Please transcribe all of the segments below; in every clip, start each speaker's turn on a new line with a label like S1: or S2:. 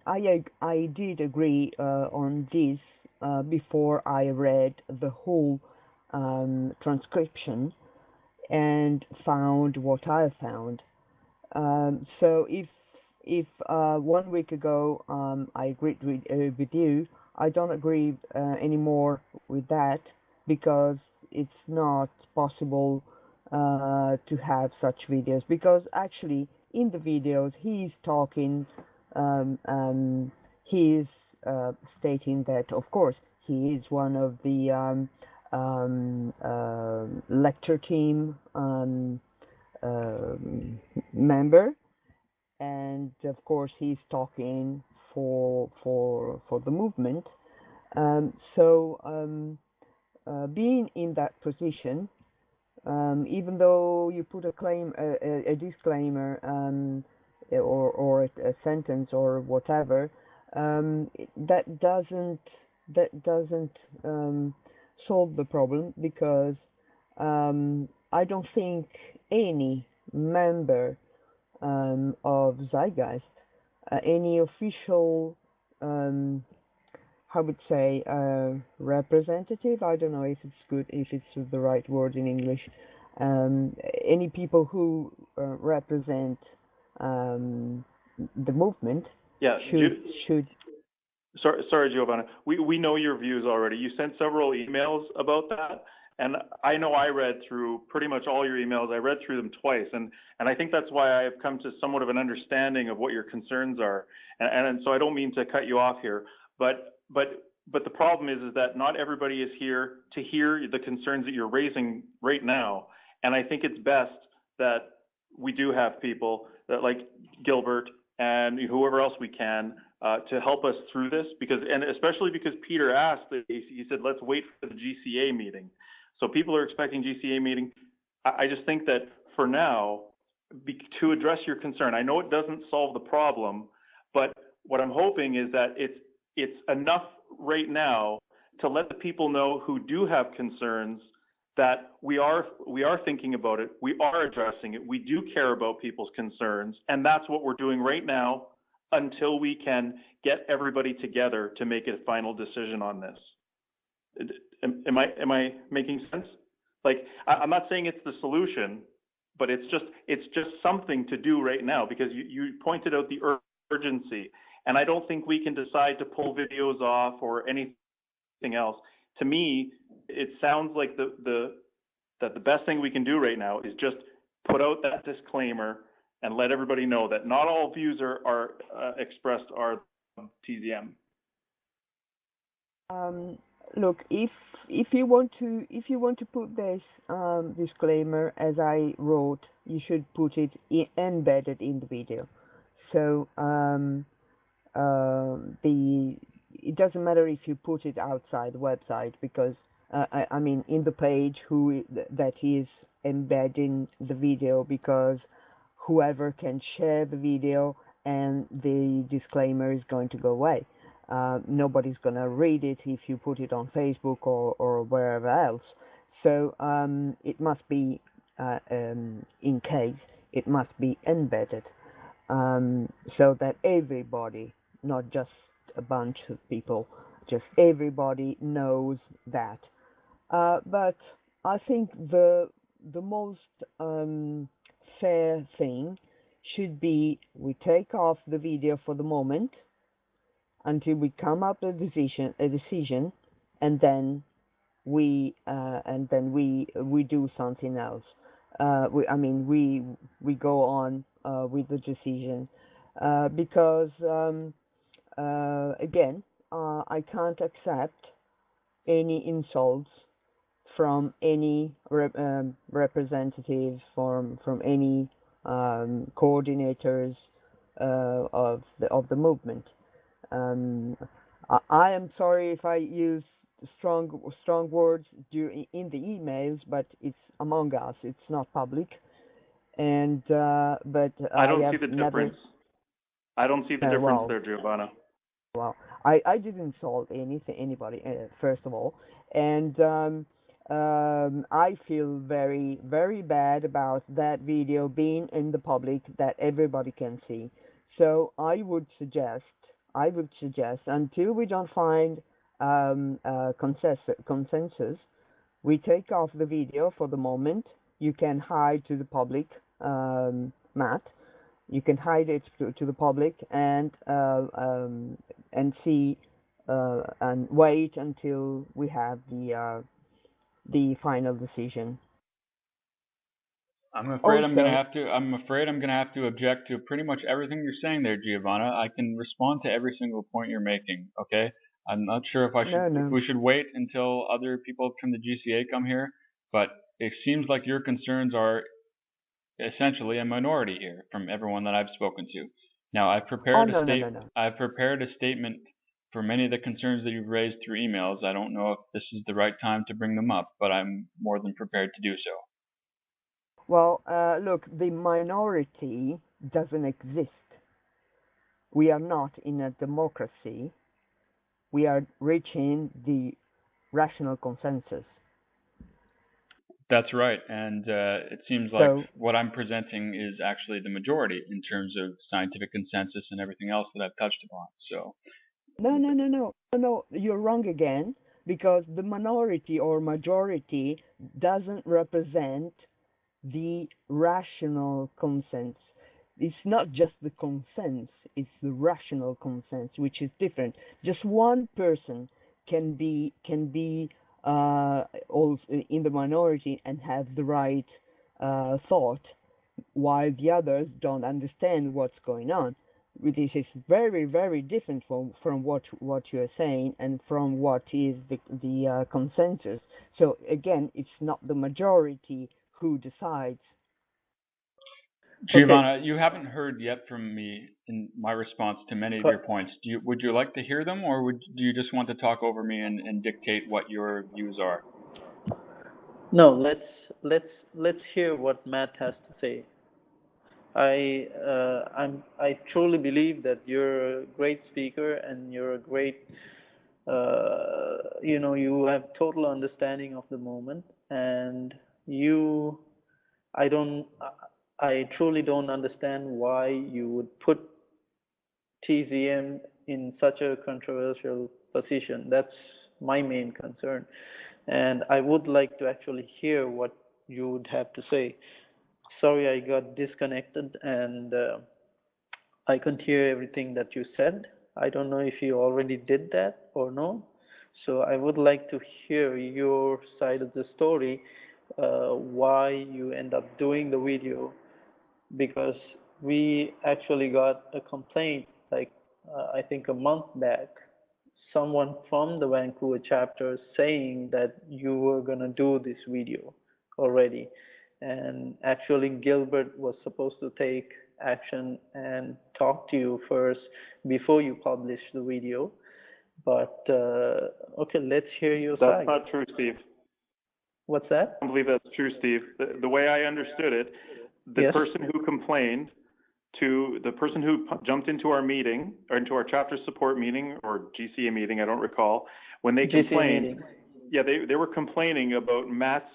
S1: I did agree on this before I read the whole transcription and found what I found. So if 1 week ago I agreed with you, I don't agree anymore with that because it's not possible to have such videos. Because actually, in the videos, he's talking, he's stating that, of course, he is one of the lecture team member, and of course he's talking for the movement. Being in that position, even though you put a disclaimer, or a sentence or whatever, that doesn't solve the problem, because I don't think any member of Zeitgeist, any official, I would say, representative. I don't know if it's good, if it's the right word in English. Any people who represent the movement
S2: Yeah,
S1: should.
S2: Sorry, Giovanna. We know your views already. You sent several emails about that, and I know I read through pretty much all your emails. I read through them twice, and I think that's why I have come to somewhat of an understanding of what your concerns are. And so I don't mean to cut you off here, but the problem is that not everybody is here to hear the concerns that you're raising right now. And I think it's best that we do have people that, like Gilbert and whoever else we can, to help us through this, and especially because Peter asked, he said, let's wait for the GCA meeting. So people are expecting GCA meeting. I just think that for now, to address your concern, I know it doesn't solve the problem, but what I'm hoping is that it's enough right now to let the people know who do have concerns that we are thinking about it, we are addressing it, we do care about people's concerns, and that's what we're doing right now until we can get everybody together to make a final decision on this. Am I making sense? Like, I'm not saying it's the solution, but it's just something to do right now, because you pointed out the urgency, and I don't think we can decide to pull videos off or anything else. To me, it sounds like that the best thing we can do right now is just put out that disclaimer and let everybody know that not all views are expressed are TZM.
S1: Look, if you want to put this disclaimer as I wrote, you should put it embedded in the video. So it doesn't matter if you put it outside the website, because I mean in the page that is embedding the video, because whoever can share the video and the disclaimer is going to go away. Nobody's going to read it if you put it on Facebook or wherever else. So it must be, in case, it must be embedded, so that everybody, not just a bunch of people, just everybody knows that. But I think the most fair thing should be we take off the video for the moment until we come up with a decision, and then we do something else. We go on with the decision, because again, I can't accept any insults from any representatives, from any coordinators of the movement. I am sorry if I use strong words in the emails, but it's among us. It's not public, and but
S2: I don't see the difference. I don't see the difference there, Giovanna.
S1: Well, I didn't insult anybody, first of all, and I feel very, very bad about that video being in the public that everybody can see. So I would suggest until we don't find consensus, we take off the video for the moment. You can hide to the public, Matt. You can hide it to the public and see and wait until we have the final decision.
S3: I'm afraid
S1: Also,
S3: I'm afraid I'm gonna have to object to pretty much everything you're saying there, Giovanna. I can respond to every single point you're making. Okay. I'm not sure
S1: no,
S3: if
S1: no.
S3: we should wait until other people from the GCA come here, but it seems like your concerns are essentially a minority here from everyone that I've spoken to. Now,
S1: Oh, no, no, no, no.
S3: I've prepared a statement for many of the concerns that you've raised through emails. I don't know if this is the right time to bring them up, but I'm more than prepared to do so.
S1: Well, look, the minority doesn't exist. We are not in a democracy. We are reaching the rational consensus.
S3: That's right, and it seems like
S1: So,
S3: what I'm presenting is actually the majority in terms of scientific consensus and everything else that I've touched upon. So,
S1: no, no, no, no, no, no, you're wrong again, because the minority or majority doesn't represent the rational consent. It's not just the consent, it's the rational consent, which is different. Just one person can be also in the minority and have the right thought, while the others don't understand what's going on. This is very, very different from what you are saying and from what is the consensus. So again, it's not the majority who decides.
S3: Giovanna, you haven't heard yet from me in my response to many of
S4: But
S3: your points. Would you like to hear them, or do you just want to talk over me and dictate what your views are?
S4: no, let's hear what Matt has to say. I truly believe that you're a great speaker and you're a great you have total understanding of the moment, and you I don't I truly don't understand why you would put TZM in such a controversial position. That's my main concern. And I would like to actually hear what you would have to say. Sorry, I got disconnected and I couldn't hear everything that you said. I don't know if you already did that or no. So I would like to hear your side of the story, why you end up doing the video, because we actually got a complaint like I think a month back, someone from the Vancouver chapter saying that you were going to do this video already, and actually Gilbert was supposed to take action and talk to you first before you publish the video. But okay, let's hear your
S2: That's
S4: side.
S2: not true, Steve.
S4: What's that?
S2: I don't believe that's true, Steve. The way I understood it, the
S4: Yes.
S2: person who complained to the person who jumped into our meeting or into our chapter support meeting or GCA meeting, I don't recall, when they
S4: GCA
S2: complained.
S4: meeting.
S2: Yeah, they were complaining about Matt's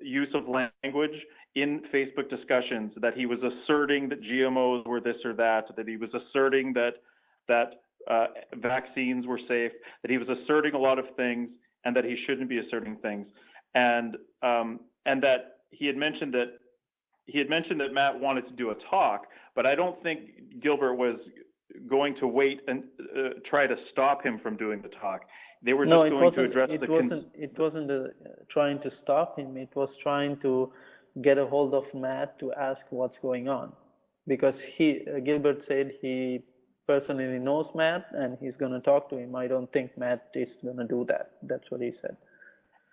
S2: use of language in Facebook discussions, that he was asserting that GMOs were this or that he was asserting that vaccines were safe, that he was asserting a lot of things, and that he shouldn't be asserting things, and that he had mentioned that Matt wanted to do a talk, but I don't think Gilbert was going to wait and try to stop him from doing the talk. They were
S4: No,
S2: just going to address
S4: it wasn't trying to stop him. It was trying to get a hold of Matt to ask what's going on, because Gilbert said he personally knows Matt and he's going to talk to him. I don't think Matt is going to do that. That's what he said.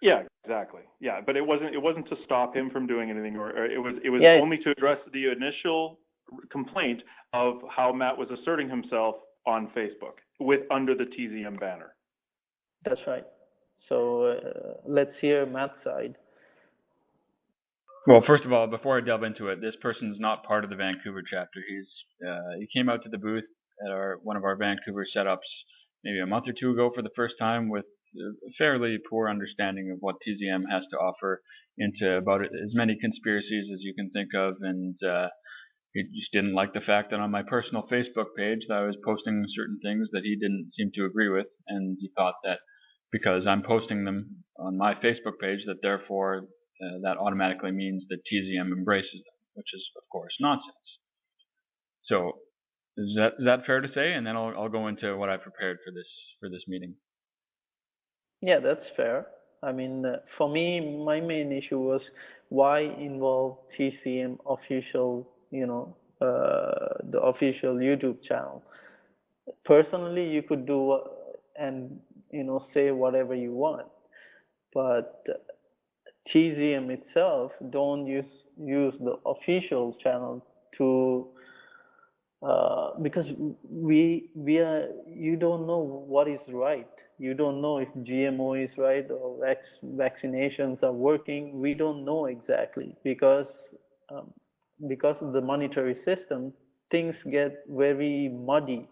S2: Yeah, exactly. Yeah, but it wasn't to stop him from doing anything, or it was
S4: Yeah.
S2: only to address the initial complaint of how Matt was asserting himself on Facebook under the TZM banner.
S4: That's right. So let's hear Matt's side.
S3: Well, first of all, before I delve into it, this person is not part of the Vancouver chapter. He came out to the booth at one of our Vancouver setups maybe a month or two ago for the first time with a fairly poor understanding of what TZM has to offer into about as many conspiracies as you can think of, and He just didn't like the fact that on my personal Facebook page that I was posting certain things that he didn't seem to agree with, and he thought that because I'm posting them on my Facebook page, that therefore that automatically means that TZM embraces them, which is, of course, nonsense. So is that fair to say? And then I'll go into what I prepared for this meeting.
S4: Yeah, that's fair. I mean, for me, my main issue was why involve TCM official, the official YouTube channel. Personally, you could do and say whatever you want, but TZM itself don't use the official channel to because you don't know what is right. You don't know if GMO is right or vaccinations are working. We don't know exactly because of the monetary system, things get very muddy.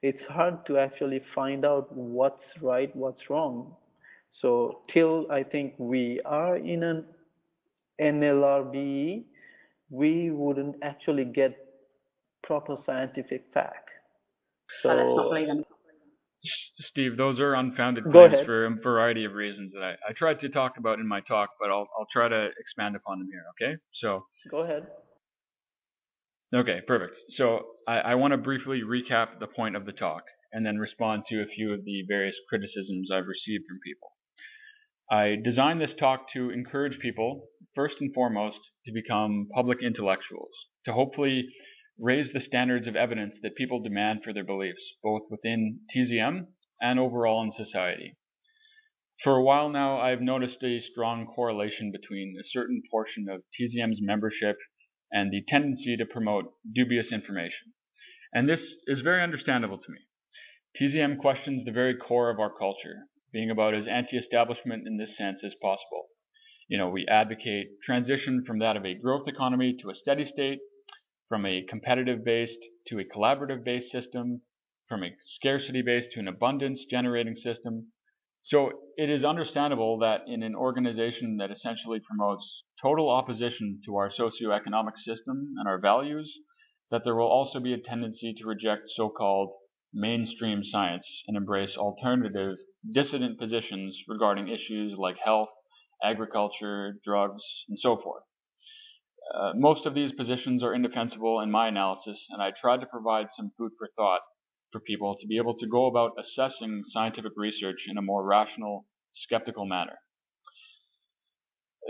S4: It's hard to actually find out what's right, what's wrong. So till I think we are in an NLRBE, we wouldn't actually get proper scientific fact. So,
S3: Steve, those are unfounded
S4: go
S3: claims
S4: ahead.
S3: for a variety of reasons that I tried to talk about in my talk, but I'll try to expand upon them here, okay? So
S4: Go ahead.
S3: Okay, perfect. So I want to briefly recap the point of the talk and then respond to a few of the various criticisms I've received from people. I designed this talk to encourage people, first and foremost, to become public intellectuals, to hopefully raise the standards of evidence that people demand for their beliefs, both within TZM and overall in society. For a while now, I've noticed a strong correlation between a certain portion of TZM's membership and the tendency to promote dubious information. And this is very understandable to me. TZM questions the very core of our culture, being about as anti-establishment in this sense as possible. We advocate transition from that of a growth economy to a steady state, from a competitive-based to a collaborative-based system, from a scarcity-based to an abundance-generating system. So it is understandable that in an organization that essentially promotes total opposition to our socioeconomic system and our values, that there will also be a tendency to reject so-called mainstream science and embrace alternative, dissident positions regarding issues like health, agriculture, drugs, and so forth. Most of these positions are indefensible in my analysis, and I tried to provide some food for thought for people to be able to go about assessing scientific research in a more rational, skeptical manner.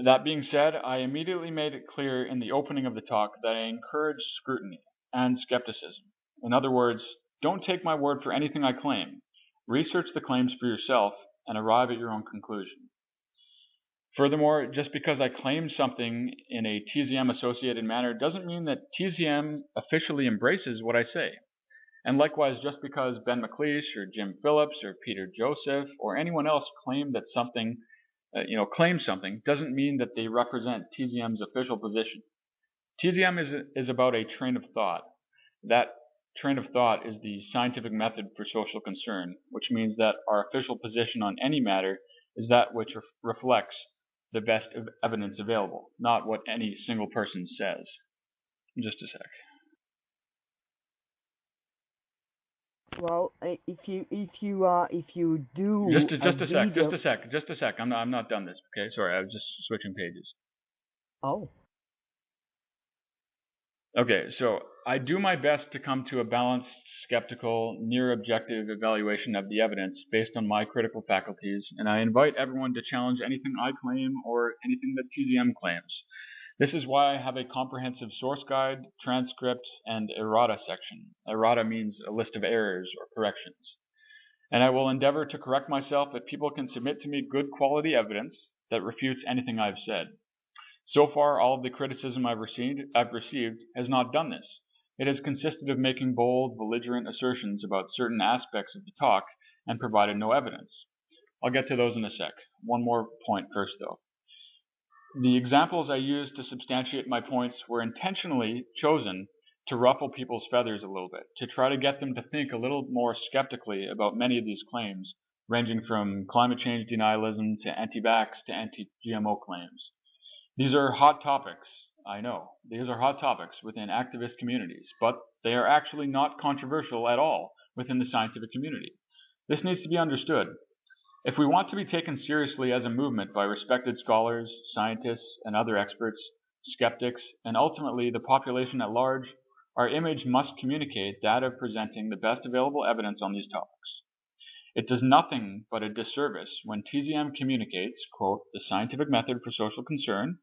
S3: That being said, I immediately made it clear in the opening of the talk that I encourage scrutiny and skepticism. In other words, don't take my word for anything I claim. Research the claims for yourself and arrive at your own conclusion. Furthermore, just because I claim something in a TZM-associated manner doesn't mean that TZM officially embraces what I say. And likewise, just because Ben McLeish or Jim Phillips or Peter Joseph or anyone else claim something doesn't mean that they represent TZM's official position. TZM is about a train of thought. That train of thought is the scientific method for social concern, which means that our official position on any matter is that which reflects the best evidence available, not what any single person says. Just a sec.
S1: Well, if you do
S3: Just a sec. I'm not done this. Okay, sorry, I was just switching pages.
S1: Oh.
S3: Okay, so I do my best to come to a balanced, skeptical, near-objective evaluation of the evidence based on my critical faculties, and I invite everyone to challenge anything I claim or anything that TZM claims. This is why I have a comprehensive source guide, transcript, and errata section. Errata means a list of errors or corrections. And I will endeavor to correct myself if people can submit to me good quality evidence that refutes anything I've said. So far, all of the criticism I've received has not done this. It has consisted of making bold, belligerent assertions about certain aspects of the talk and provided no evidence. I'll get to those in a sec. One more point first, though. The examples I used to substantiate my points were intentionally chosen to ruffle people's feathers a little bit, to try to get them to think a little more skeptically about many of these claims, ranging from climate change denialism to anti-vax to anti-GMO claims. These are hot topics, I know. These are hot topics within activist communities, but they are actually not controversial at all within the scientific community. This needs to be understood. If we want to be taken seriously as a movement by respected scholars, scientists, and other experts, skeptics, and ultimately the population at large, our image must communicate that of presenting the best available evidence on these topics. It does nothing but a disservice when TZM communicates, quote, the scientific method for social concern,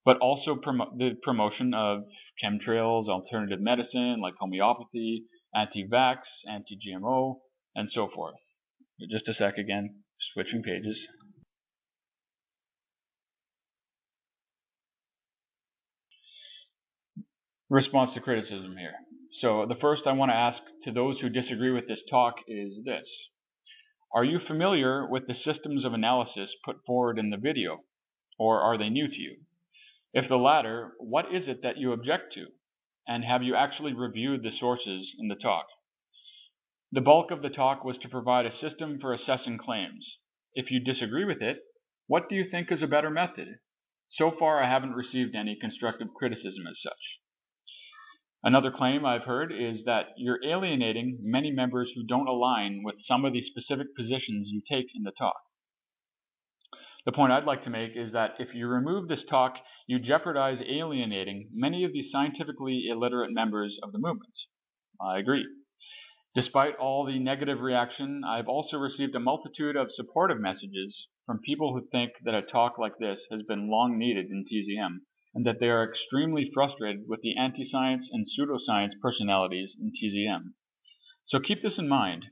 S3: but also the promotion of chemtrails, alternative medicine like homeopathy, anti-vax, anti-GMO, and so forth. Just a sec again, switching pages. Response to criticism here. So the first I want to ask to those who disagree with this talk is this. Are you familiar with the systems of analysis put forward in the video, or are they new to you? If the latter, what is it that you object to? And have you actually reviewed the sources in the talk? The bulk of the talk was to provide a system for assessing claims. If you disagree with it, what do you think is a better method? So far, I haven't received any constructive criticism as such. Another claim I've heard is that you're alienating many members who don't align with some of the specific positions you take in the talk. The point I'd like to make is that if you remove this talk, you jeopardize alienating many of the scientifically illiterate members of the movement. I agree. Despite all the negative reaction, I've also received a multitude of supportive messages from people who think that a talk like this has been long needed in TZM, and that they are extremely frustrated with the anti-science and pseudoscience personalities in TZM. So keep this in mind.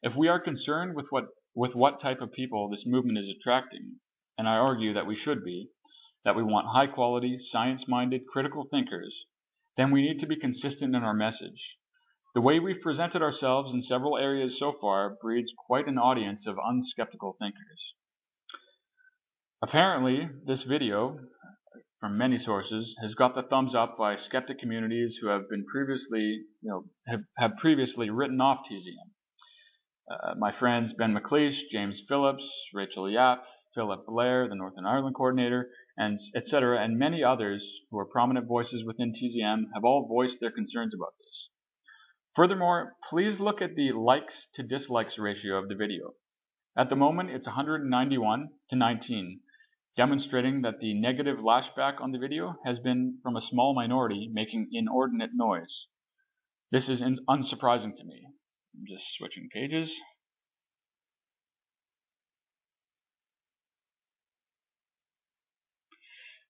S3: If we are concerned with what type of people this movement is attracting, and I argue that we should be, that we want high-quality, science-minded, critical thinkers, then we need to be consistent in our message. The way we've presented ourselves in several areas so far breeds quite an audience of unskeptical thinkers. Apparently, this video, from many sources, has got the thumbs up by skeptic communities who have been previously, have previously written off TZM. My friends Ben McLeish, James Phillips, Rachel Yap, Philip Blair, the Northern Ireland coordinator, and etc., and many others who are prominent voices within TZM have all voiced their concerns about this. Furthermore, please look at the likes to dislikes ratio of the video. At the moment, it's 191 to 19, demonstrating that the negative lashback on the video has been from a small minority making inordinate noise. This is unsurprising to me. I'm just switching pages.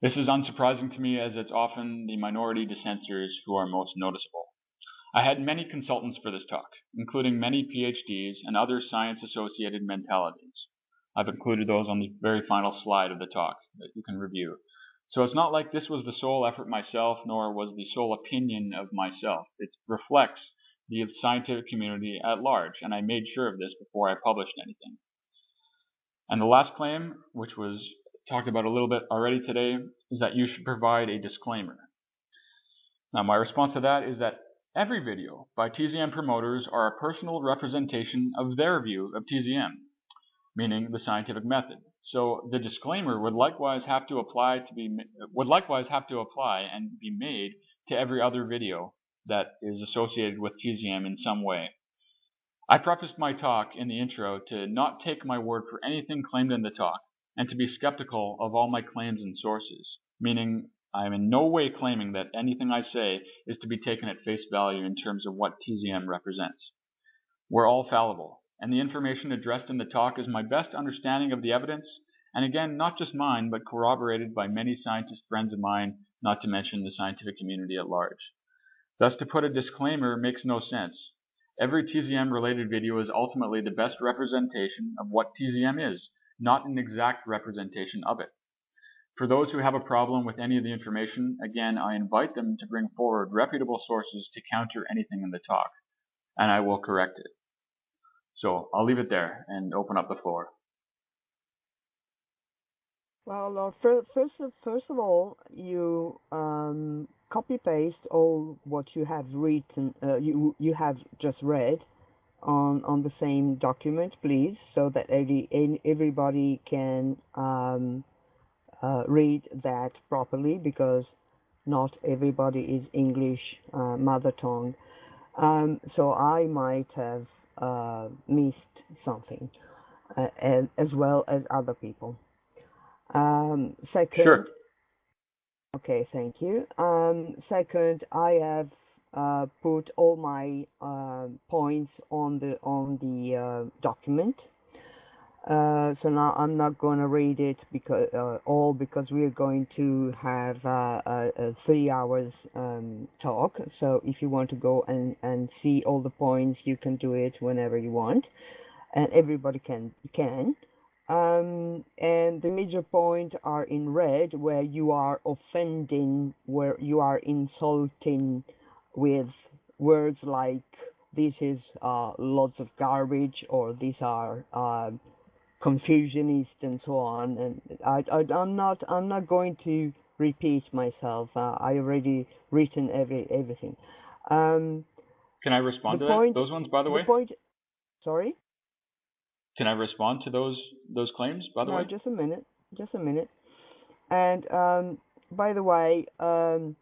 S3: This is unsurprising to me as it's often the minority dissenters who are most noticeable. I had many consultants for this talk, including many PhDs and other science-associated mentalities. I've included those on the very final slide of the talk that you can review. So it's not like this was the sole effort myself, nor was the sole opinion of myself. It reflects the scientific community at large, and I made sure of this before I published anything. And the last claim, which was talked about a little bit already today, is that you should provide a disclaimer. Now, my response to that is that every video by TZM promoters are a personal representation of their view of TZM, meaning the scientific method. So the disclaimer would likewise have to apply and be made to every other video that is associated with TZM in some way. I prefaced my talk in the intro to not take my word for anything claimed in the talk, and to be skeptical of all my claims and sources, meaning I am in no way claiming that anything I say is to be taken at face value in terms of what TZM represents. We're all fallible, and the information addressed in the talk is my best understanding of the evidence, and again, not just mine, but corroborated by many scientist friends of mine, not to mention the scientific community at large. Thus, to put a disclaimer makes no sense. Every TZM-related video is ultimately the best representation of what TZM is, not an exact representation of it. For those who have a problem with any of the information, again, I invite them to bring forward reputable sources to counter anything in the talk, and I will correct it. So I'll leave it there and open up the floor.
S1: Well, first of all, you copy paste all what you have written, you have just read on the same document, please, so that everybody can read that properly, because not everybody is English mother tongue. So I might have missed something, as well as other people. Second,
S3: Sure.
S1: okay, thank you. Second, I have put all my points on the document. So now I'm not going to read it because we're going to have a 3 hours talk. So if you want to go and see all the points, you can do it whenever you want, and everybody can. And the major points are in red, where you are offending, where you are insulting with words like this is lots of garbage, or these are confusionist and so on. And I'm not going to repeat myself. I already written everything.
S3: Can I respond to those ones, by the way?
S1: Sorry?
S3: Can I respond to those claims, by the way?
S1: No, just a minute. And by the way, I'm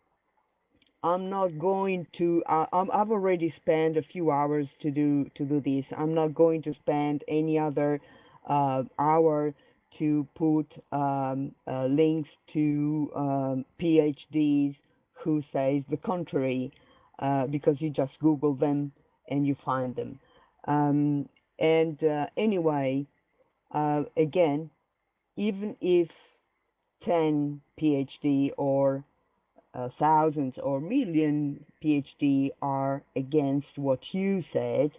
S1: not going to. I've already spent a few hours to do this. I'm not going to spend any other hour to put links to PhDs who says the contrary, because you just Google them and you find them. Anyway, again, even if 10 PhD or thousands or million PhD are against what you said,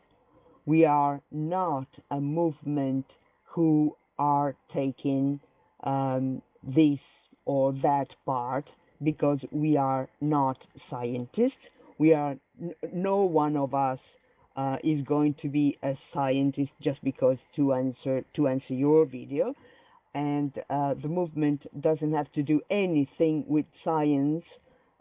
S1: we are not a movement who are taking this or that part, because we are not scientists. We are no one of us is going to be a scientist just because to answer your video. And the movement doesn't have to do anything with science,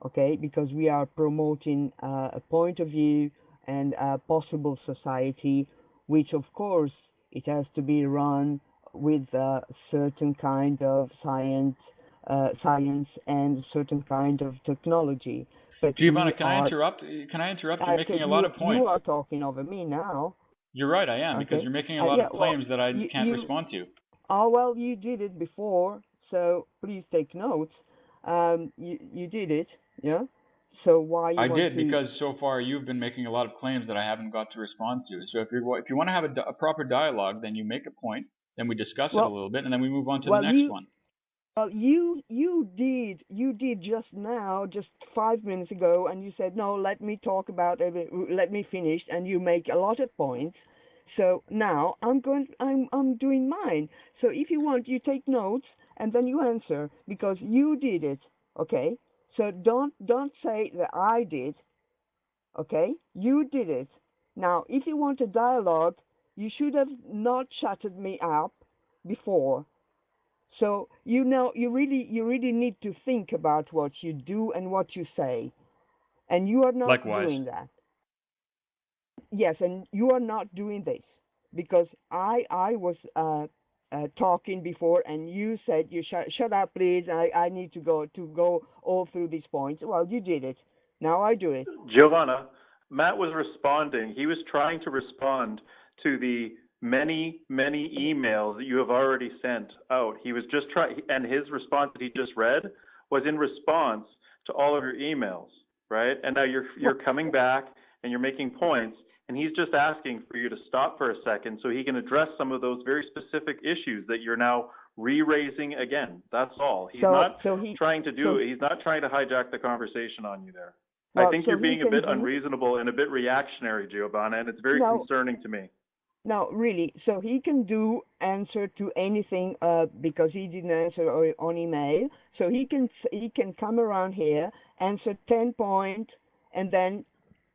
S1: okay? Because we are promoting a point of view and a possible society, which of course it has to be run with a certain kind of science and certain kind of technology. But
S3: Giovanna, can I interrupt? You're making a lot of points.
S1: You are talking over me now.
S3: You're right, I am, because you're making a lot of claims that I can't respond to.
S1: Oh, well, you did it before, so please take notes. You did it, yeah? So why you
S3: I
S1: want
S3: did,
S1: to...
S3: because so far you've been making a lot of claims that I haven't got to respond to. So if you want to have a proper dialogue, then you make a point, then we discuss it a little bit, and then we move on to the next one.
S1: Well, you did just now, just 5 minutes ago, and you said, no, let me talk about it, let me finish, and you make a lot of points. So now I'm doing mine. So if you want, you take notes and then you answer, because you did it, okay? So don't say that I did, okay? You did it. Now, if you want a dialogue, you should have not shutted me up before. So you really need to think about what you do and what you say, and you are not doing that. Yes, and you are not doing this, because I was talking before, and you said you shut up, please. I need to go all through these points. Well, you did it. Now I do it.
S2: Giovanna, Matt was responding. He was trying to respond to the many emails that you have already sent out. He was just trying, and his response that he just read was in response to all of your emails, right? And now you're coming back and you're making points. And he's just asking for you to stop for a second so he can address some of those very specific issues that you're now re-raising again. That's all. He's not trying to hijack the conversation on you there. Well, I think you're being a bit unreasonable and a bit reactionary, Giovanna, and it's very concerning to me.
S1: No, really. So he can answer to anything because he didn't answer on email. So he can come around here, answer 10 points, and then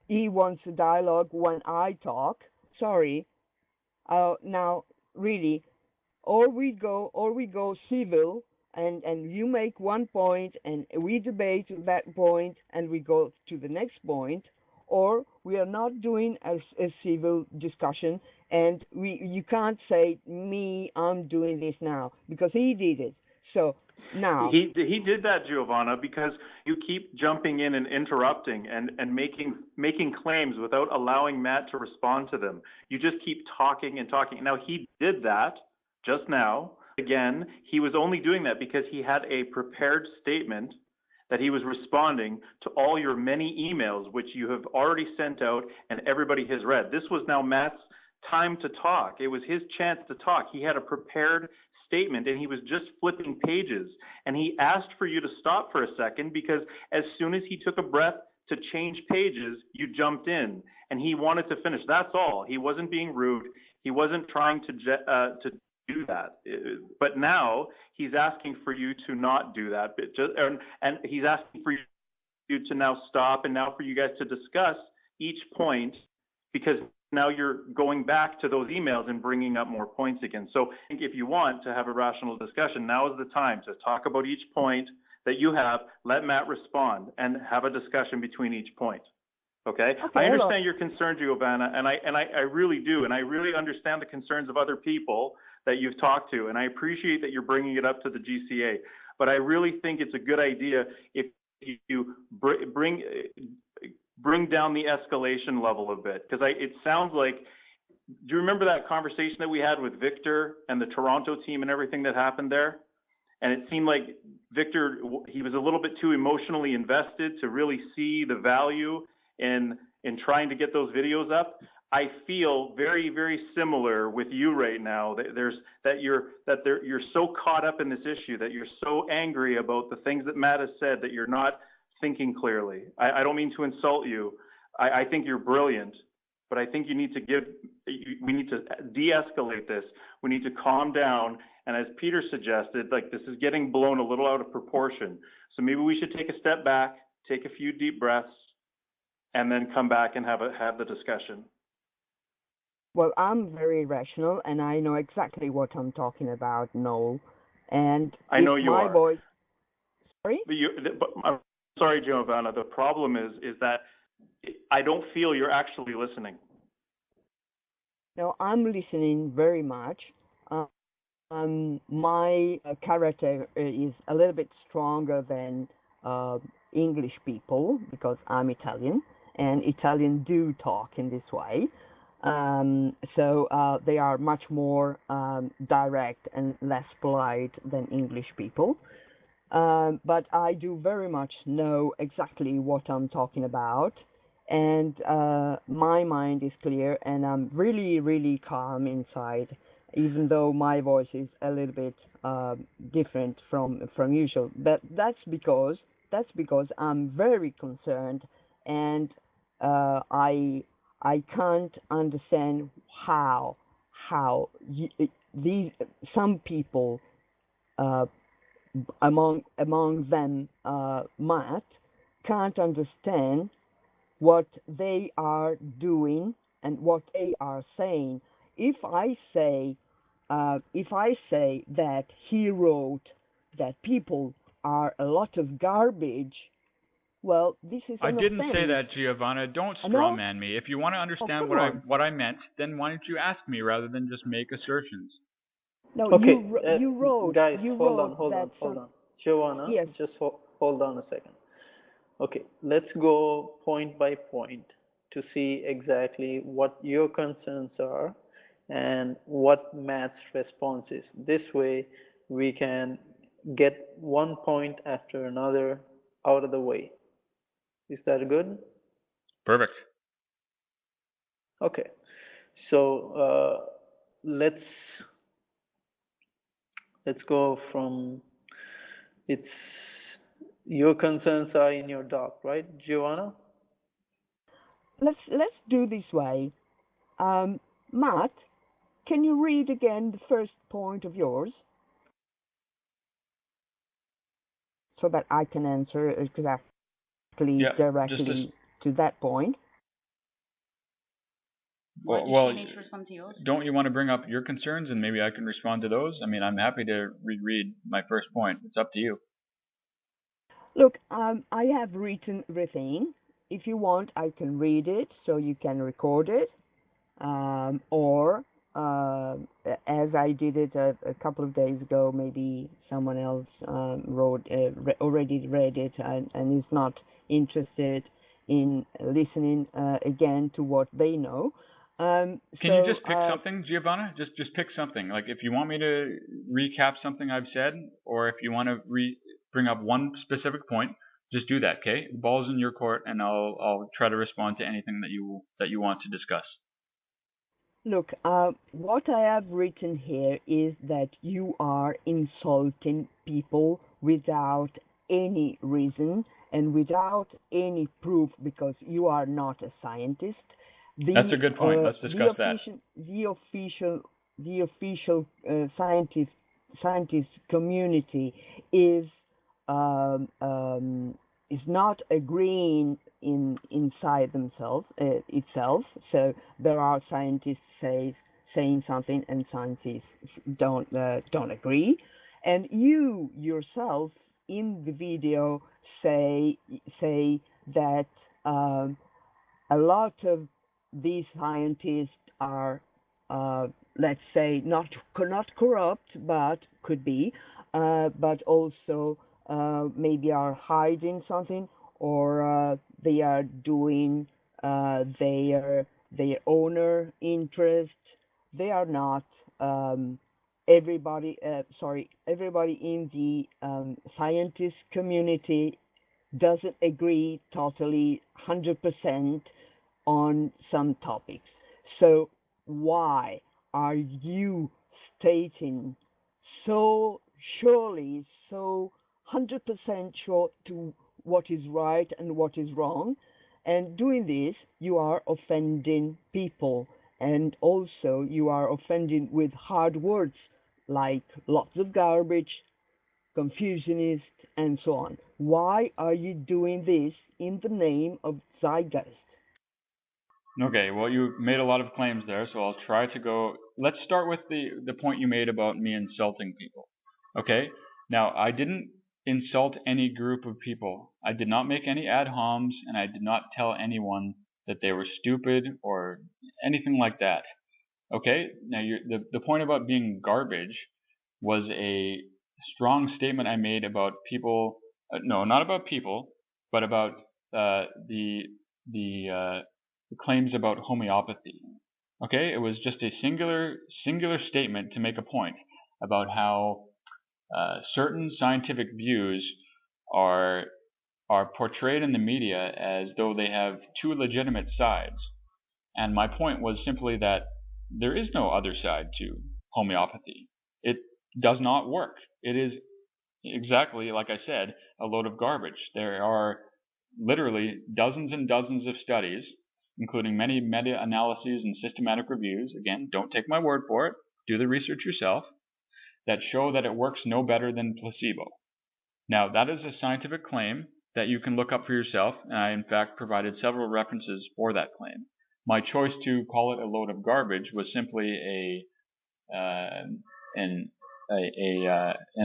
S1: he wants a dialogue when I talk. Sorry. Now, really, or we go civil, and you make one point, and we debate that point, and we go to the next point, or we are not doing a civil discussion, and you can't say, I'm doing this now, because he did it. So Now,
S2: He did that, Giovanna, because you keep jumping in and interrupting and making claims without allowing Matt to respond to them. You just keep talking and talking. Now, he did that just now. Again, he was only doing that because he had a prepared statement that he was responding to all your many emails, which you have already sent out and everybody has read. This was now Matt's time to talk. It was his chance to talk. He had a prepared statement and he was just flipping pages. And he asked for you to stop for a second because as soon as he took a breath to change pages, you jumped in and he wanted to finish. That's all. He wasn't being rude. He wasn't trying to do that. But now he's asking for you to not do that. And he's asking for you to now stop and now for you guys to discuss each point because now you're going back to those emails and bringing up more points again. So I think if you want to have a rational discussion, now is the time to talk about each point that you have, let Matt respond, and have a discussion between each point. Okay? I understand your concern, Giovanna, and I really do, and I really understand the concerns of other people that you've talked to, and I appreciate that you're bringing it up to the GCA. But I really think it's a good idea if you bring down the escalation level a bit, because it sounds like, do you remember that conversation that we had with Victor and the Toronto team and everything that happened there? And it seemed like Victor, he was a little bit too emotionally invested to really see the value in trying to get those videos up. I feel very, very similar with you right now. You're so caught up in this issue, that you're so angry about the things that Matt has said, that you're not thinking clearly. I don't mean to insult you. I think you're brilliant, but I think we need to de-escalate this. We need to calm down. And as Peter suggested, like, this is getting blown a little out of proportion. So maybe we should take a step back, take a few deep breaths, and then come back and have the discussion.
S1: well, I'm very rational, and I know exactly what I'm talking about, Noel. And
S2: I know you are.
S1: Voice... Sorry?
S2: I'm sorry, Giovanna. The problem is that I don't feel you're actually listening.
S1: No, I'm listening very much. My character is a little bit stronger than English people because I'm Italian, and Italians do talk in this way. So they are much more direct and less polite than English people. But I do very much know exactly what I'm talking about, and my mind is clear, and I'm really, really calm inside, even though my voice is a little bit different from usual. But that's because I'm very concerned, and I can't understand how some people, among them Matt, can't understand what they are doing and what they are saying. If I say that he wrote that people are a lot of garbage, well, this is an
S3: I didn't
S1: offense.
S3: say that, Giovanna. Don't strawman me. If you want to understand what I meant, then why don't you ask me rather than just make assertions?
S1: No,
S4: Okay,
S1: you wrote.
S4: Guys,
S1: you
S4: hold
S1: wrote
S4: on. Giovanna,
S1: yes.
S4: just hold on a second. Okay, let's go point by point to see exactly what your concerns are and what Matt's response is. This way, we can get one point after another out of the way. Is that good?
S3: Perfect.
S4: Okay, so let's go from your concerns are in your doc, right, Giovanna?
S1: Let's do this way. Matt, can you read again the first point of yours, so that I can answer directly to that point?
S3: Well, don't you want to bring up your concerns and maybe I can respond to those? I mean, I'm happy to reread my first point. It's up to you.
S1: Look, I have written everything. If you want, I can read it so you can record it, or as I did it a couple of days ago, maybe someone else already read it and is not interested in listening again to what they know.
S3: Can you just pick something, Giovanna? Just pick something. Like if you want me to recap something I've said, or if you want to bring up one specific point, just do that. Okay, the ball's in your court, and I'll try to respond to anything that you want to discuss.
S1: Look, what I have written here is that you are insulting people without any reason and without any proof because you are not a scientist.
S3: That's a good point. Let's discuss that.
S1: The official scientist community is not agreeing inside themselves itself. So there are scientists saying something and scientists don't agree. And you yourself in the video say that a lot of these scientists are, let's say, not corrupt, but could be, but also maybe are hiding something, or they are doing their owner interest. They are not everybody in the scientist community doesn't agree totally 100% on some topics. So why are you stating so surely, so 100% sure to what is right and what is wrong? And doing this, you are offending people, and also you are offending with hard words like lots of garbage, confusionist, and so on. Why are you doing this in the name of zeitgeist?
S3: Okay, well, you made a lot of claims there, so I'll try to go. Let's start with the point you made about me insulting people. Okay, now I didn't insult any group of people. I did not make any ad homs, and I did not tell anyone that they were stupid or anything like that. Okay, now the point about being garbage was a strong statement I made about people. No, not about people, but about the claims about homeopathy. Okay, it was just a singular statement to make a point about how certain scientific views are portrayed in the media as though they have two legitimate sides. And my point was simply that there is no other side to homeopathy. It does not work. It is exactly, like I said, a load of garbage. There are literally dozens and dozens of studies, including many meta-analyses and systematic reviews. Again, don't take my word for it. Do the research yourself. That show that it works no better than placebo. Now, that is a scientific claim that you can look up for yourself, and I, in fact, provided several references for that claim. My choice to call it a load of garbage was simply an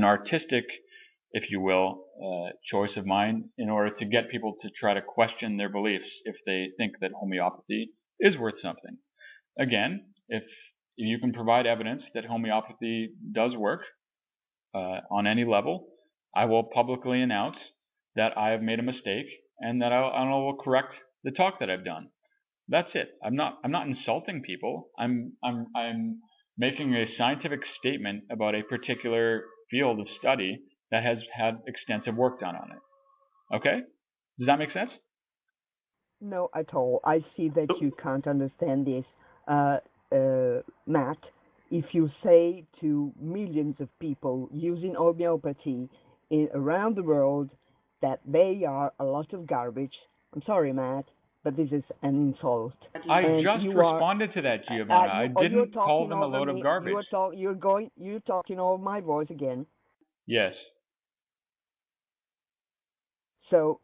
S3: artistic, if you will, choice of mine in order to get people to try to question their beliefs if they think that homeopathy is worth something. Again, if you can provide evidence that homeopathy does work on any level, I will publicly announce that I have made a mistake and that I will correct the talk that I've done. That's it. I'm not insulting people. I'm making a scientific statement about a particular field of study that has had extensive work done on it. Okay? Does that make sense?
S1: No, at all. I see that you can't understand this, Matt. If you say to millions of people using homeopathy around the world that they are a lot of garbage, I'm sorry, Matt, but this is an insult.
S3: I just responded to that, Giovanna. I didn't call them a load of garbage.
S1: You're talking over my voice again.
S3: Yes.
S1: So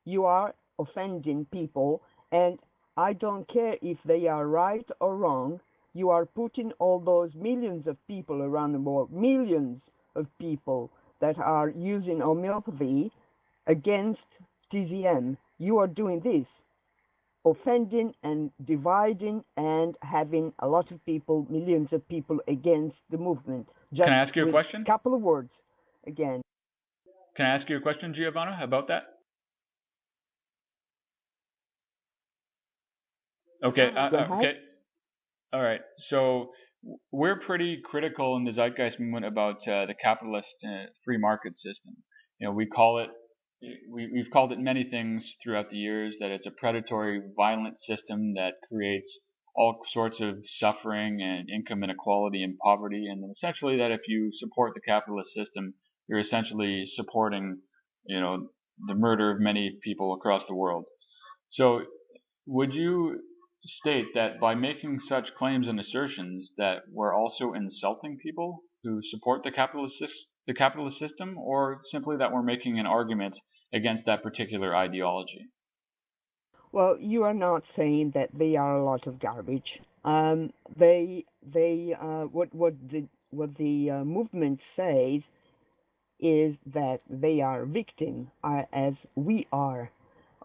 S1: you are offending people, and I don't care if they are right or wrong. You are putting all those millions of people around the world, millions of people that are using homeopathy against TZM. You are doing this. offending and dividing and having a lot of people, millions of people against the movement. Just
S3: Can I ask you a question?
S1: A couple of words again.
S3: Can I ask you a question, Giovanna, about that? Okay. Okay. All right. So we're pretty critical in the Zeitgeist movement about the capitalist free market system. We've called it many things throughout the years, that it's a predatory, violent system that creates all sorts of suffering and income inequality and poverty, and essentially that if you support the capitalist system, you're essentially supporting, the murder of many people across the world. So would you state that by making such claims and assertions that we're also insulting people who support the capitalist system, or simply that we're making an argument against that particular ideology?
S1: Well, you are not saying that they are a lot of garbage. What the movement says is that they are victims, as we are.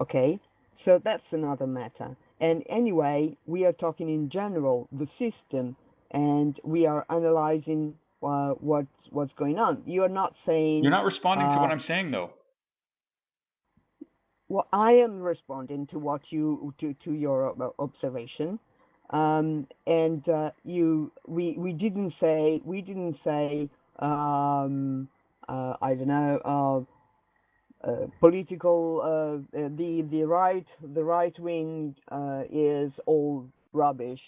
S1: Okay, so that's another matter. And anyway, we are talking in general the system, and we are analyzing what's going on. You are not saying.
S3: You're not responding to what I'm saying, though.
S1: Well, I am responding to what to your observation, and we didn't say I don't know. Political the right wing is all rubbish.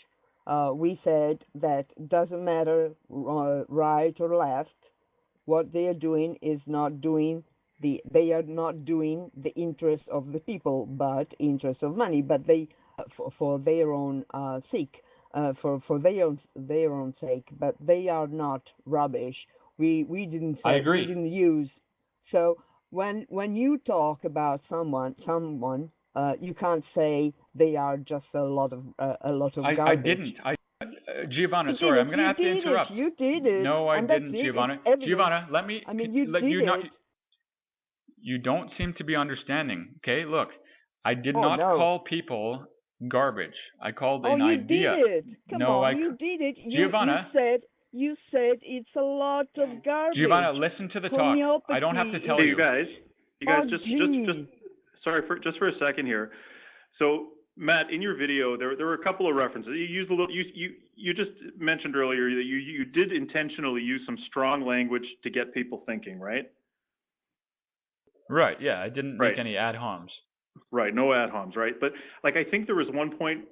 S1: We said that doesn't matter right or left. What they are doing is not doing they are not doing the interest of the people, but interest of money. But they for their own sake, for their own sake. But they are not rubbish. We didn't say.
S3: I agree.
S1: We didn't use so. When you talk about someone, you can't say they are just a lot of garbage.
S3: I didn't. Giovanna, sorry, I'm going to have to interrupt.
S1: You did it.
S3: No, I didn't, Giovanna. Giovanna, let me.
S1: I mean, you did it.
S3: You don't seem to be understanding. Okay, look, I did not call people garbage. I called an idea.
S1: Oh, you did it. Come on, you did it.
S3: Giovanna.
S1: You said it's a lot of garbage.
S3: Giovanna, listen to the talk. I don't have to tell you.
S2: You guys, just sorry just for a second here. So, Matt, in your video, there were a couple of references. You used you just mentioned earlier that you did intentionally use some strong language to get people thinking, right?
S3: Right. Yeah, I didn't make any ad homs.
S2: Right. No ad homs. Right. But I think there was one point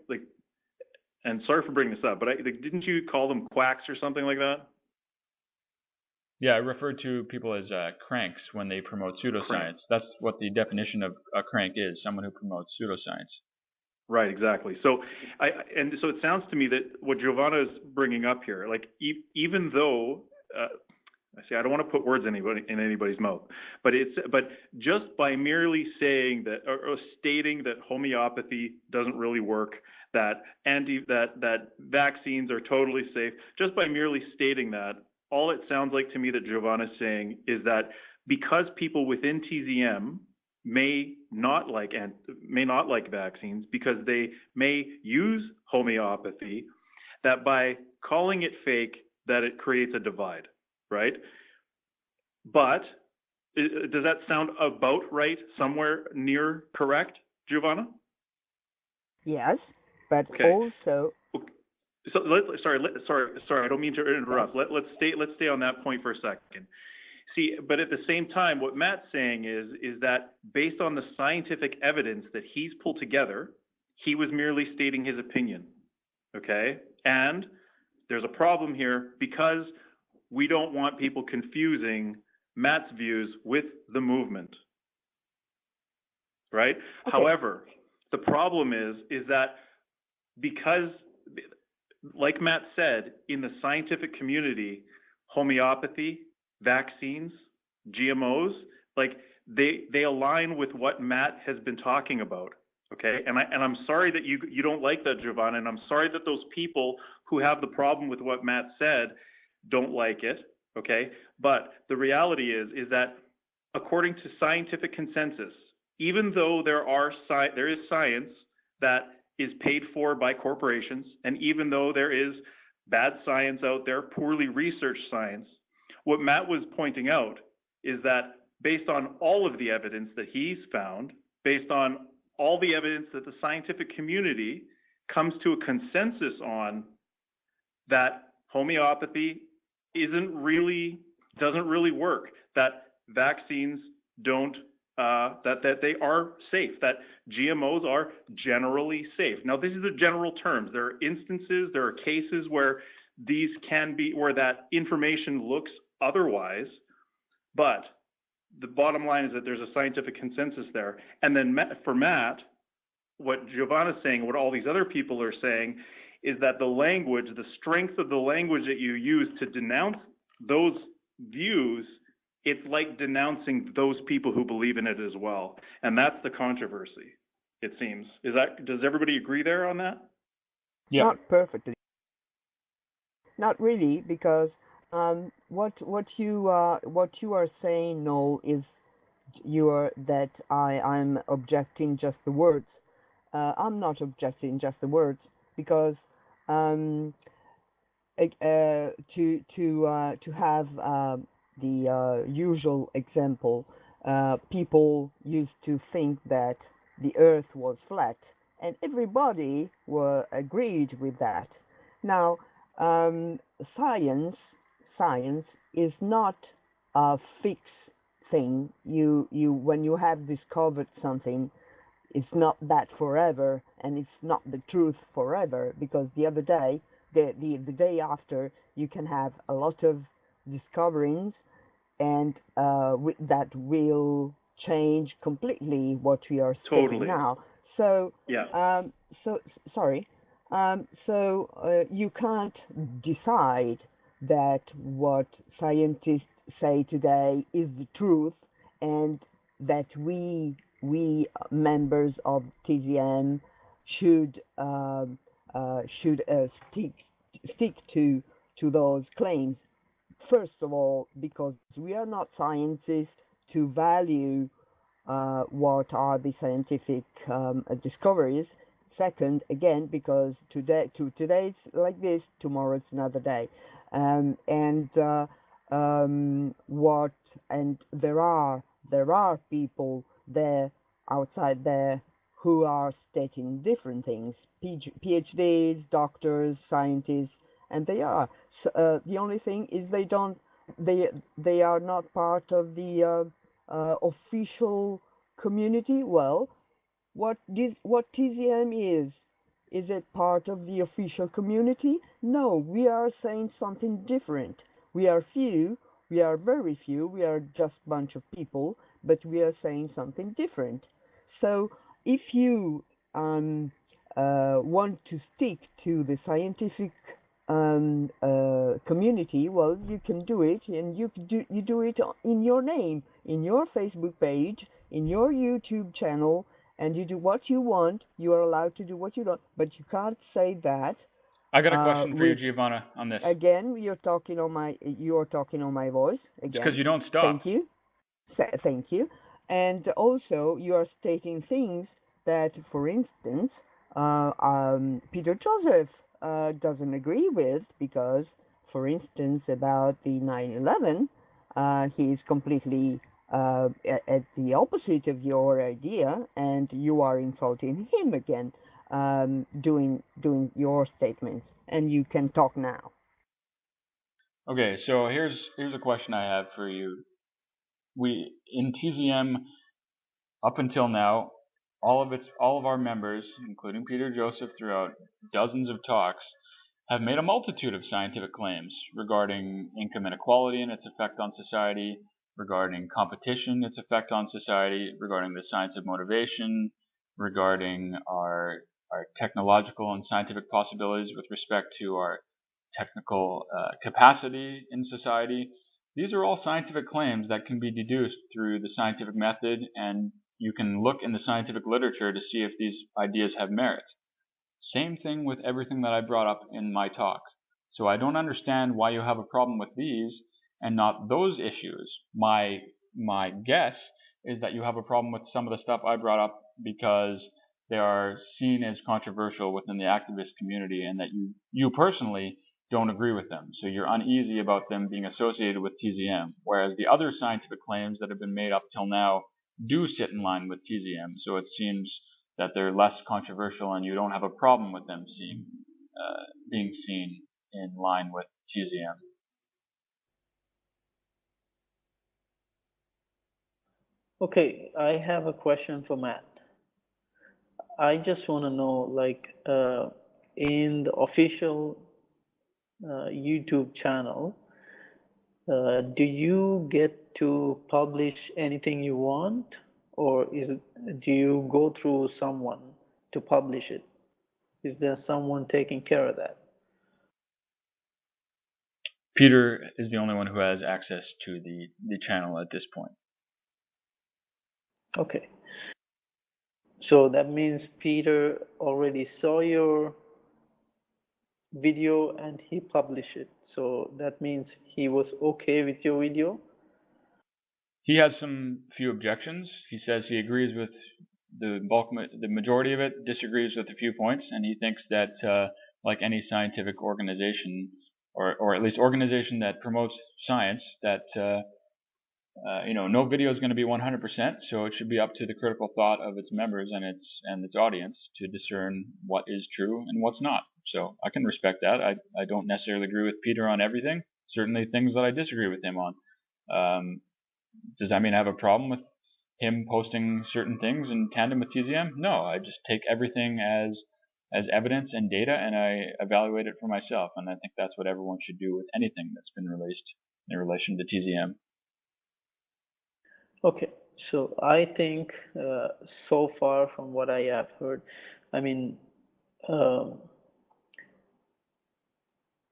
S2: and sorry for bringing this up, but didn't you call them quacks or something like that?
S3: Yeah, I referred to people as cranks when they promote pseudoscience.
S2: Crank.
S3: That's what the definition of a crank is, someone who promotes pseudoscience.
S2: Right, exactly. So so it sounds to me that what Giovanna is bringing up here, even though, I don't want to put words in anybody's mouth, but just by merely saying that or stating that homeopathy doesn't really work, that vaccines are totally safe, just by merely stating that, all it sounds like to me that Giovanna is saying is that because people within TZM may not like vaccines because they may use homeopathy, that by calling it fake, that it creates a divide, right? But does that sound about right, somewhere near correct, Giovanna?
S1: Yes, but
S2: okay.
S1: Also.
S2: So sorry, I don't mean to interrupt. Let's stay on that point for a second. See, but at the same time, what Matt's saying is that based on the scientific evidence that he's pulled together, he was merely stating his opinion, okay? And there's a problem here because we don't want people confusing Matt's views with the movement, right? Okay. However, the problem is that because, like Matt said, in the scientific community, homeopathy, vaccines, GMOs, they align with what Matt has been talking about, okay? And I'm sorry that you don't like that, Giovanna, and I'm sorry that those people who have the problem with what Matt said don't like it, okay? But the reality is that according to scientific consensus, even though there is science that is paid for by corporations, and even though there is bad science out there, poorly researched science, what Matt was pointing out is that based on all of the evidence that he's found, based on all the evidence that the scientific community comes to a consensus on, that homeopathy doesn't really work, that vaccines don't, that they are safe, that GMOs are generally safe. Now, these are the general terms. There are instances, there are cases where these can be, where that information looks otherwise, but the bottom line is that there's a scientific consensus there. And then for Matt, what Giovanna's saying, what all these other people are saying, is that the language, the strength of the language that you use to denounce those views, it's like denouncing those people who believe in it as well. And that's the controversy, it seems. Does everybody agree there on that?
S3: Yeah.
S1: Not perfectly. Not really, because what you are saying, Noel, is that I'm objecting just the words. I'm not objecting just the words, because to have the usual example, people used to think that the Earth was flat, and everybody agreed with that. Now, science is not a fixed thing. When you have discovered something, it's not that forever, and it's not the truth forever, because the other day, the day after, you can have a lot of discoveries, and that will change completely what we are saying now. So,
S2: yeah.
S1: So you can't decide that what scientists say today is the truth, and that we members of TZM should stick to those claims. First of all, because we are not scientists to value what are the scientific discoveries. Second, again, because today it's like this, tomorrow it's another day, and there are people there outside there who are stating different things, PhDs, doctors, scientists, and they are. The only thing is they are not part of the official community. Well, what TZM is it part of the official community? No, we are saying something different. We are few, we are very few, we are just a bunch of people, but we are saying something different. So if you want to stick to the scientific community, well, you can do it, and you do it in your name, in your Facebook page, in your YouTube channel, and you do what you want. You are allowed to do what you want, but you can't say that.
S3: I got a question for you, Giovanna, on this.
S1: Again, you're talking on my voice. Again,
S3: because you don't stop.
S1: Thank you. And also, you are stating things that, for instance, Peter Joseph doesn't agree with, because, for instance, about the 9/11, he is completely at the opposite of your idea, and you are insulting him again, doing your statements, and you can talk now.
S3: Okay, so here's a question I have for you. We in TZM, up until now, all of our members, including Peter Joseph, throughout dozens of talks, have made a multitude of scientific claims regarding income inequality and its effect on society, regarding competition, its effect on society, regarding the science of motivation, regarding our technological and scientific possibilities with respect to our technical capacity in society. These are all scientific claims that can be deduced through the scientific method, and you can look in the scientific literature to see if these ideas have merit. Same thing with everything that I brought up in my talk. So I don't understand why you have a problem with these and not those issues. My guess is that you have a problem with some of the stuff I brought up because they are seen as controversial within the activist community, and that you personally don't agree with them. So you're uneasy about them being associated with TZM, whereas the other scientific claims that have been made up till now do sit in line with TZM. So it seems that they're less controversial, and you don't have a problem with them being seen in line with TZM.
S4: Okay, I have a question for Matt. I just want to know, like, in the official YouTube channel, do you get to publish anything you want, or do you go through someone to publish it? Is there someone taking care of that?
S3: Peter is the only one who has access to the channel at this point.
S4: Okay. So that means Peter already saw your video and he published it. So that means he was okay with your video?
S3: He has some few objections. He says he agrees with the majority of it, disagrees with a few points, and he thinks that like any scientific organization, or at least organization that promotes science, that no video is going to be 100%, so it should be up to the critical thought of its members and its audience to discern what is true and what's not. So I can respect that. I don't necessarily agree with Peter on everything. Certainly things that I disagree with him on. Does that mean I have a problem with him posting certain things in tandem with TZM? No, I just take everything as evidence and data, and I evaluate it for myself. And I think that's what everyone should do with anything that's been released in relation to TZM.
S4: Okay, so I think so far from what I have heard, I mean,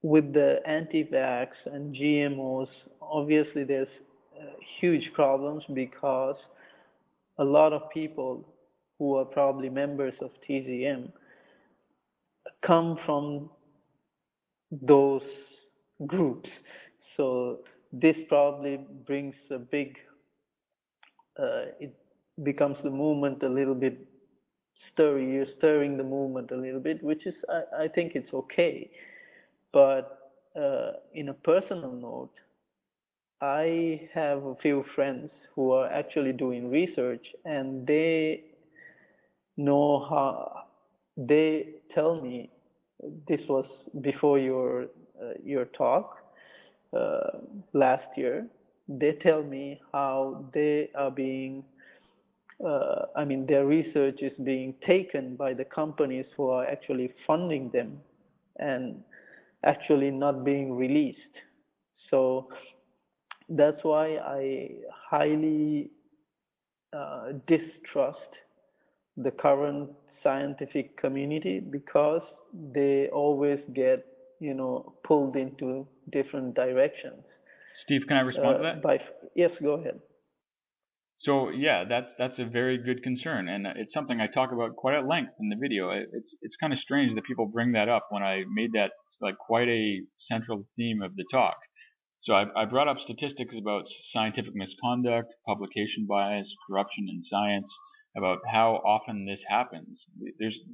S4: with the anti-vax and GMOs, obviously there's huge problems, because a lot of people who are probably members of TZM come from those groups. So this probably brings a big it becomes the movement a little bit stirring the movement a little bit, which is, I think it's okay. But in a personal note, I have a few friends who are actually doing research, and they know how, they tell me, this was before your talk last year, they tell me how they are being, their research is being taken by the companies who are actually funding them and actually not being released. So that's why I highly distrust the current scientific community, because they always get, pulled into different directions.
S3: Steve, can I respond to that?
S4: Yes, go ahead.
S3: So yeah, that's a very good concern, and it's something I talk about quite at length in the video. It's kind of strange that people bring that up when I made that like quite a central theme of the talk. So I brought up statistics about scientific misconduct, publication bias, corruption in science, about how often this happens.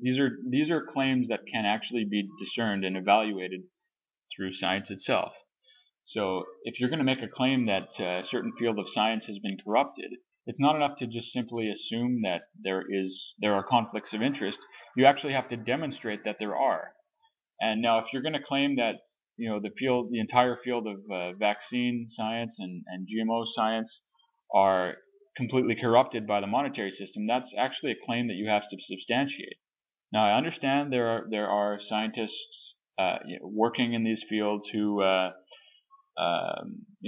S3: These are claims that can actually be discerned and evaluated through science itself. So if you're going to make a claim that a certain field of science has been corrupted, it's not enough to just simply assume that there are conflicts of interest. You actually have to demonstrate that there are. And now, if you're going to claim that the entire field of vaccine science and GMO science are completely corrupted by the monetary system, that's actually a claim that you have to substantiate. Now, I understand there are scientists working in these fields who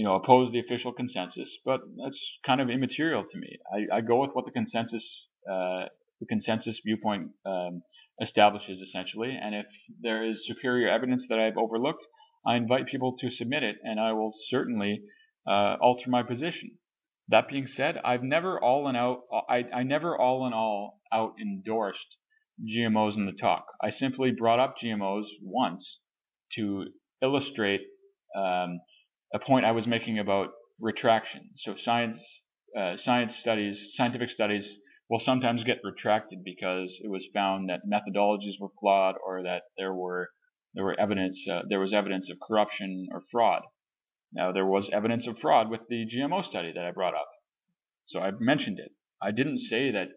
S3: oppose the official consensus, but that's kind of immaterial to me. I go with what the consensus viewpoint establishes, essentially, and if there is superior evidence that I've overlooked, I invite people to submit it, and I will certainly alter my position. That being said, I never all in all endorsed GMOs in the talk. I simply brought up GMOs once to illustrate a point I was making about retraction. So scientific studies will sometimes get retracted because it was found that methodologies were flawed or that there was evidence of corruption or fraud. Now, there was evidence of fraud with the GMO study that I brought up, so I mentioned it. I didn't say that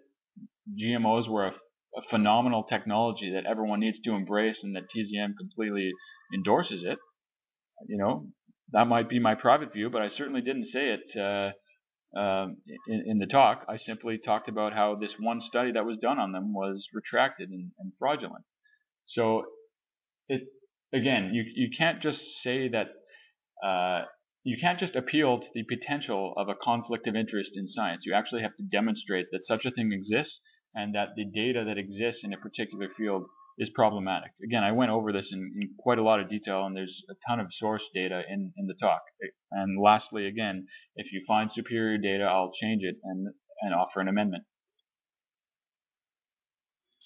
S3: GMOs were a phenomenal technology that everyone needs to embrace and that TZM completely endorses it. That might be my private view, but I certainly didn't say it in the talk. I simply talked about how this one study that was done on them was retracted and fraudulent. So, you can't just say that. You can't just appeal to the potential of a conflict of interest in science. You actually have to demonstrate that such a thing exists and that the data that exists in a particular field is problematic. Again, I went over this in quite a lot of detail, and there's a ton of source data in the talk. And lastly, again, if you find superior data, I'll change it and offer an amendment.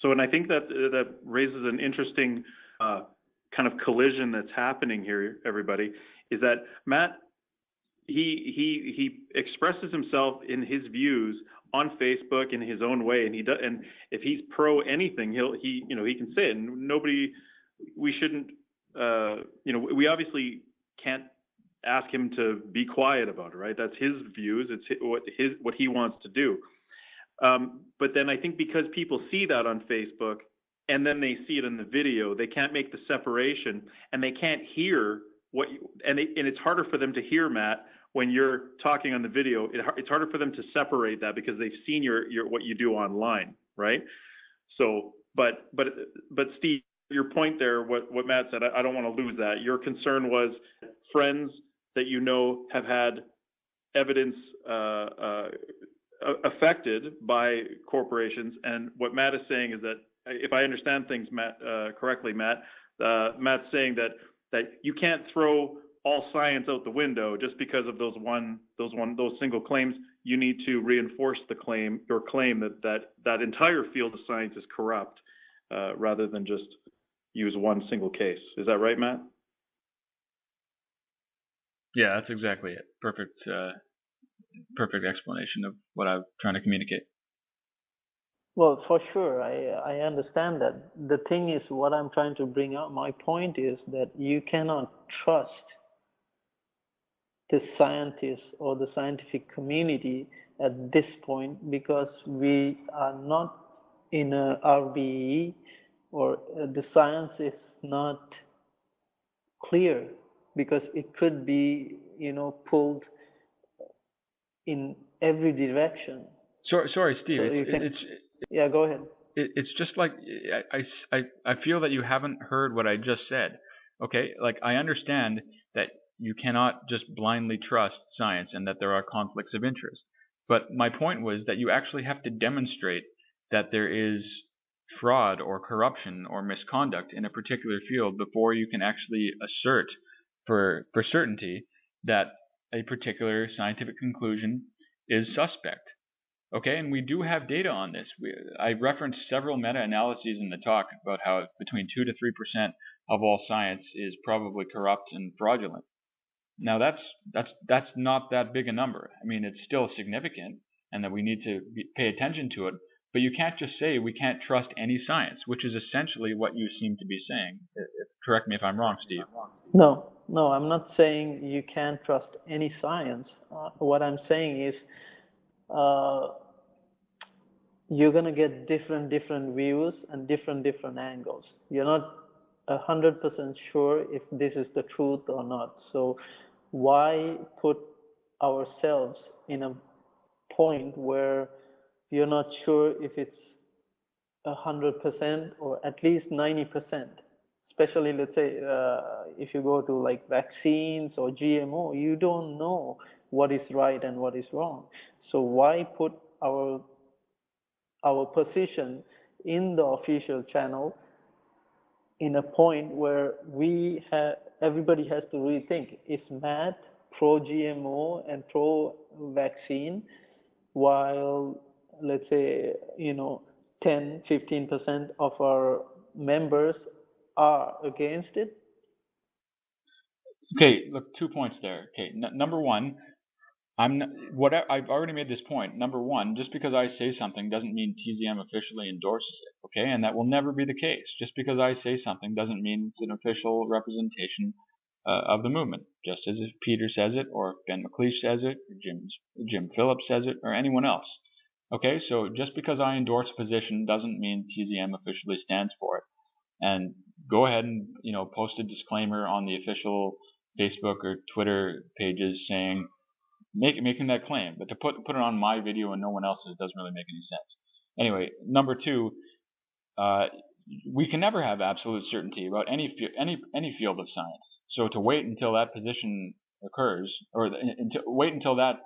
S2: So, and I think that raises an interesting kind of collision that's happening here, everybody, is that Matt, he expresses himself in his views on Facebook in his own way, and if he's pro anything, he can say it, and we shouldn't, we obviously can't ask him to be quiet about it, right? That's his views. It's what he wants to do. But then I think because people see that on Facebook and then they see it in the video, they can't make the separation and they can't hear and it's harder for them to hear, Matt, when you're talking on the video. It's harder for them to separate that because they've seen your what you do online, right? So, but Steve, your point there, what Matt said, I don't want to lose that. Your concern was friends that have had evidence affected by corporations, and what Matt is saying is that, if I understand things, Matt, correctly, Matt's saying that you can't throw all science out the window just because of those single claims. You need to reinforce your claim that entire field of science is corrupt, rather than just use one single case. Is that right, Matt?
S3: Yeah, that's exactly it. Perfect explanation of what I'm trying to communicate.
S4: Well, for sure, I understand that. The thing is, what I'm trying to bring up, my point is that you cannot trust the scientists or the scientific community at this point, because we are not in a RBE, or the science is not clear, because it could be, pulled in every direction.
S3: Sorry, Steve.
S4: Yeah, go ahead.
S3: It's just like I feel that you haven't heard what I just said. Okay, like I understand that you cannot just blindly trust science and that there are conflicts of interest. But my point was that you actually have to demonstrate that there is fraud or corruption or misconduct in a particular field before you can actually assert for certainty that a particular scientific conclusion is suspect. Okay, and we do have data on this. I referenced several meta-analyses in the talk about how between 2 to 3% of all science is probably corrupt and fraudulent. Now that's not that big a number. I mean, it's still significant, and that we need to pay attention to it. But you can't just say we can't trust any science, which is essentially what you seem to be saying. Correct me if I'm wrong, Steve.
S4: No, I'm not saying you can't trust any science. What I'm saying is, you're going to get different views and different angles. You're not 100% sure if this is the truth or not. So why put ourselves in a point where you're not sure if it's 100% or at least 90%? Especially, let's say, if you go to like vaccines or GMO, you don't know what is right and what is wrong. So why put our position in the official channel in a point where everybody has to rethink? Is Matt pro GMO and pro vaccine, while let's say 10-15% of our members are against it?
S3: Okay, look, 2 points there. Okay, number one, I've already made this point. Number one, just because I say something doesn't mean TZM officially endorses it, okay? And that will never be the case. Just because I say something doesn't mean it's an official representation of the movement. Just as if Peter says it, or if Ben McLeish says it, or Jim Phillips says it, or anyone else. Okay, so just because I endorse a position doesn't mean TZM officially stands for it. And go ahead and post a disclaimer on the official Facebook or Twitter pages saying making that claim, but to put it on my video and no one else's doesn't really make any sense. Anyway, number two, we can never have absolute certainty about any field of science. So to wait until that position occurs, or wait until that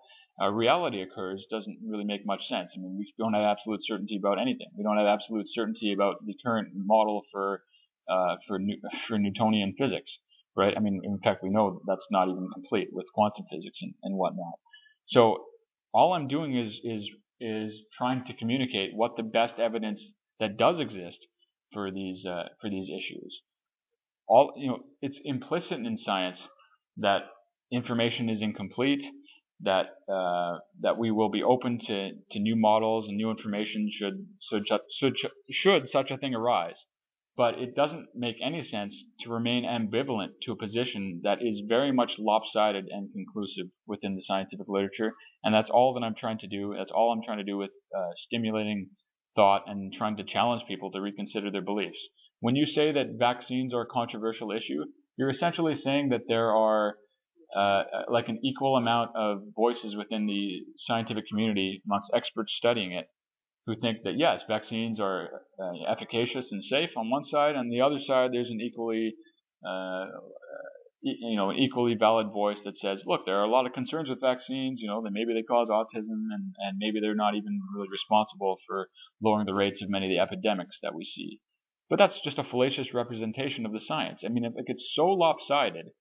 S3: reality occurs, doesn't really make much sense. I mean, we don't have absolute certainty about anything. We don't have absolute certainty about the current model for Newtonian physics, right? I mean, in fact, we know that's not even complete with quantum physics and whatnot. So all I'm doing is trying to communicate what the best evidence that does exist for these issues. It's implicit in science that information is incomplete, that we will be open to new models and new information should such a thing arise. But it doesn't make any sense to remain ambivalent to a position that is very much lopsided and conclusive within the scientific literature. And that's all that I'm trying to do. That's all I'm trying to do with stimulating thought and trying to challenge people to reconsider their beliefs. When you say that vaccines are a controversial issue, you're essentially saying that there are like an equal amount of voices within the scientific community amongst experts studying it who think that yes, vaccines are efficacious and safe on one side, and the other side there's an equally valid voice that says, look, there are a lot of concerns with vaccines, that maybe they cause autism and maybe they're not even really responsible for lowering the rates of many of the epidemics that we see. But that's just a fallacious representation of the science. I mean, it's so lopsided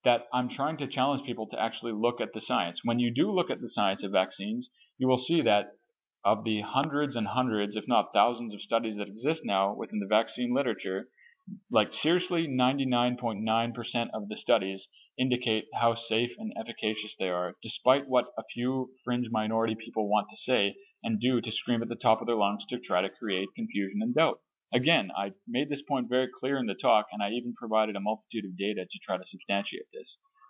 S3: that I'm trying to challenge people to actually look at the science. When you do look at the science of vaccines, you will see that of the hundreds and hundreds, if not thousands of studies that exist now within the vaccine literature, like seriously 99.9% of the studies indicate how safe and efficacious they are, despite what a few fringe minority people want to say and do to scream at the top of their lungs to try to create confusion and doubt. Again, I made this point very clear in the talk, and I even provided a multitude of data to try to substantiate this.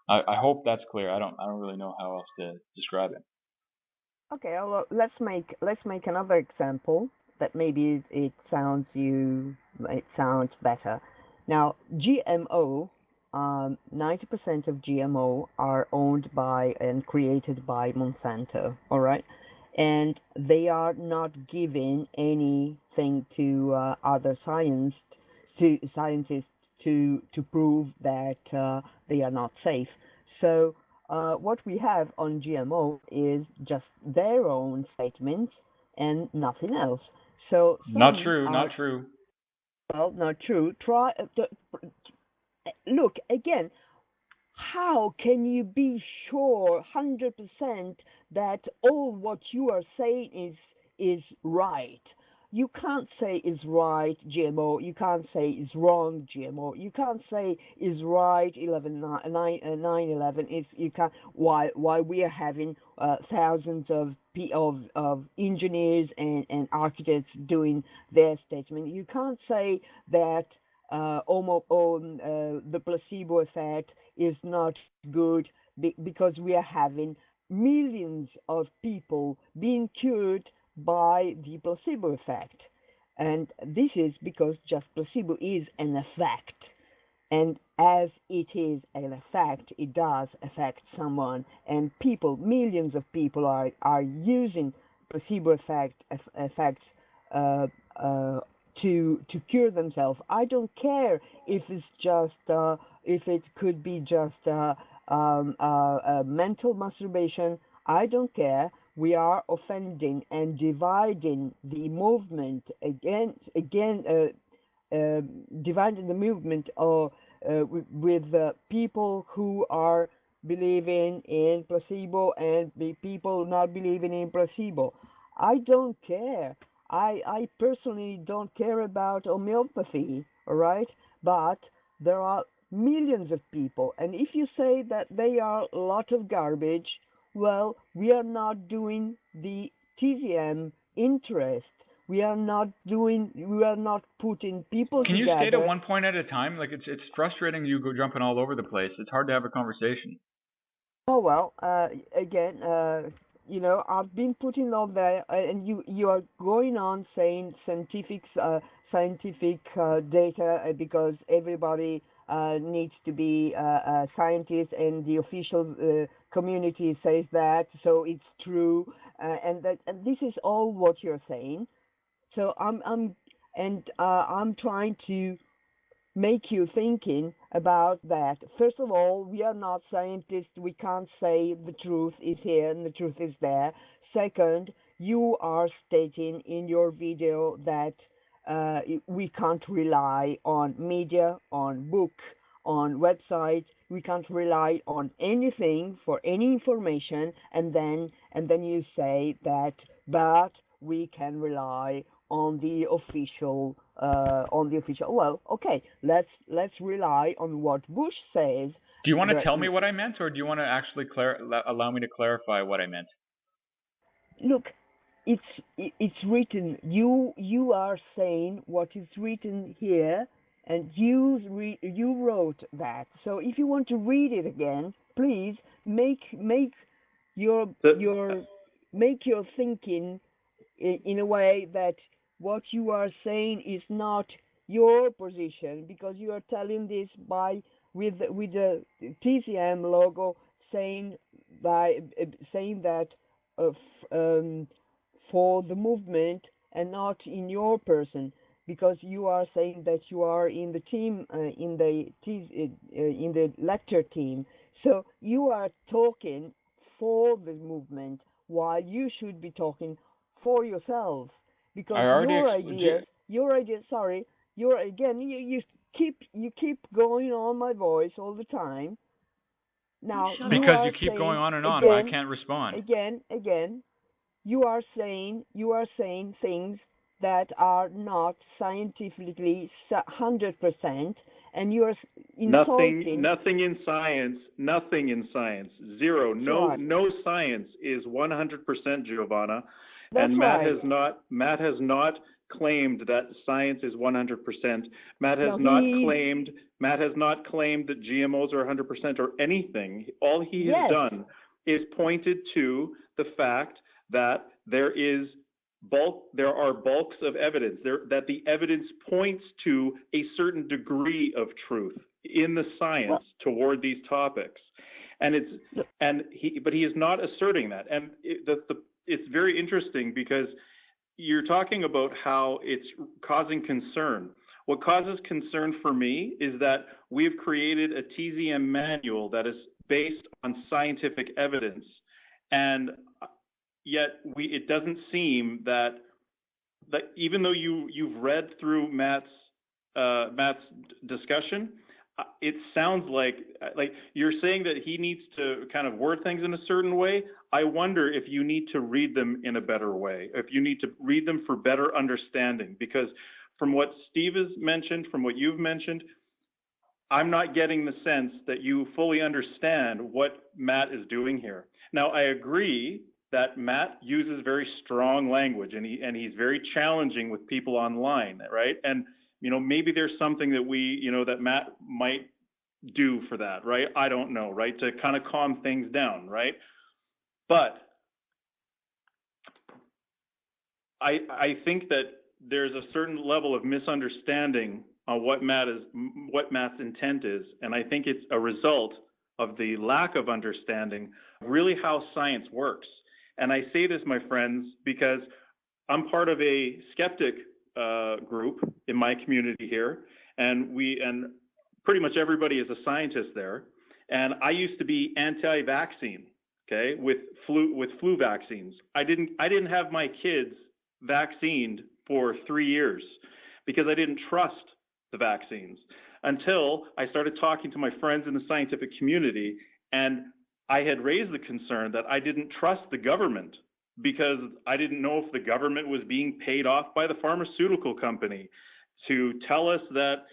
S3: I hope that's clear. I don't really know how else to describe it.
S1: Okay, well, let's make another example that maybe it sounds better. Now, GMO, 90% of GMO are owned by and created by Monsanto. All right, and they are not giving anything to other scientists to prove that they are not safe. So what we have on GMO is just their own statements and nothing else. So
S3: not true.
S1: Well, not true. Look again. How can you be sure 100% that all what you are saying is right? You can't say is right GMO. You can't say is wrong GMO. You can't say is right 9/11. You can't. While we are having thousands of engineers and architects doing their statement, you can't say that the placebo effect is not good because we are having millions of people being cured by the placebo effect. And this is because just placebo is an effect. And as it is an effect, it does affect someone. And millions of people are using placebo effects to cure themselves. I don't care if it's just if it could be just mental masturbation. I don't care. We are offending and dividing the movement dividing the movement with people who are believing in placebo and the people not believing in placebo. I don't care. I personally don't care about homeopathy, all right? But there are millions of people, and if you say that they are a lot of garbage, well, we are not doing the TZM interest. We are not putting people
S3: Can you state at
S1: together.
S3: one point at a time? Like it's frustrating you go jumping all over the place. It's hard to have a conversation.
S1: Oh well, again, I've been putting all there, and you are going on saying scientific data because everybody needs to be a scientist, and the official community says that, so it's true, and this is all what you're saying. So I'm trying to make you thinking about that. First of all, we are not scientists. We can't say the truth is here and the truth is there. Second, you are stating in your video that we can't rely on media, on book, on websites. We can't rely on anything for any information, and then you say that, but we can rely on the official Well, okay, let's rely on what Bush says.
S3: Do you want to tell me what I meant, or do you want to actually allow me to clarify what I meant?
S1: Look, it's written. You are saying what is written here, and you wrote that. So if you want to read it again, please make your thinking in a way that what you are saying is not your position, because you are telling this with the TCM logo, saying that uh, for the movement and not in your person, because you are saying that you are in the team, in the lecture team. So you are talking for the movement while you should be talking for yourself, because your idea. Sorry, you keep going on my voice all the time. Now
S3: because you keep going on and on,
S1: again,
S3: and I can't respond.
S1: Again, you are saying things that are not scientifically 100%, and you are insulting.
S2: Nothing in science. Zero.
S1: That's
S2: No science is 100%, Giovanna.
S1: That's
S2: and
S1: right.
S2: Matt has not claimed that science is 100%. Matt has not claimed that GMOs are 100% or anything. All he has done is pointed to the fact that there are bulks of evidence that the evidence points to a certain degree of truth in the science toward these topics, but he is not asserting that. And it's very interesting because you're talking about how it's causing concern. What causes concern for me is that we've created a TZM manual that is based on scientific evidence, and yet it doesn't seem that even though you've read through Matt's discussion, it sounds like you're saying that he needs to kind of word things in a certain way. I wonder if you need to read them in a better way, if you need to read them for better understanding, because from what Steve has mentioned, from what you've mentioned, I'm not getting the sense that you fully understand what Matt is doing here. Now, I agree that Matt uses very strong language, and he's very challenging with people online, right? And maybe there's something that that Matt might do for that, right? I don't know, right? To kind of calm things down, right? But I think that there's a certain level of misunderstanding on what Matt's intent is, and I think it's a result of the lack of understanding really how science works. And I say this, my friends, because I'm part of a skeptic group in my community here, and pretty much everybody is a scientist there. And I used to be anti-vaccine, okay, with flu vaccines. I didn't have my kids vaccinated for 3 years because I didn't trust the vaccines until I started talking to my friends in the scientific community, and I had raised the concern that I didn't trust the government because I didn't know if the government was being paid off by the pharmaceutical company to tell us that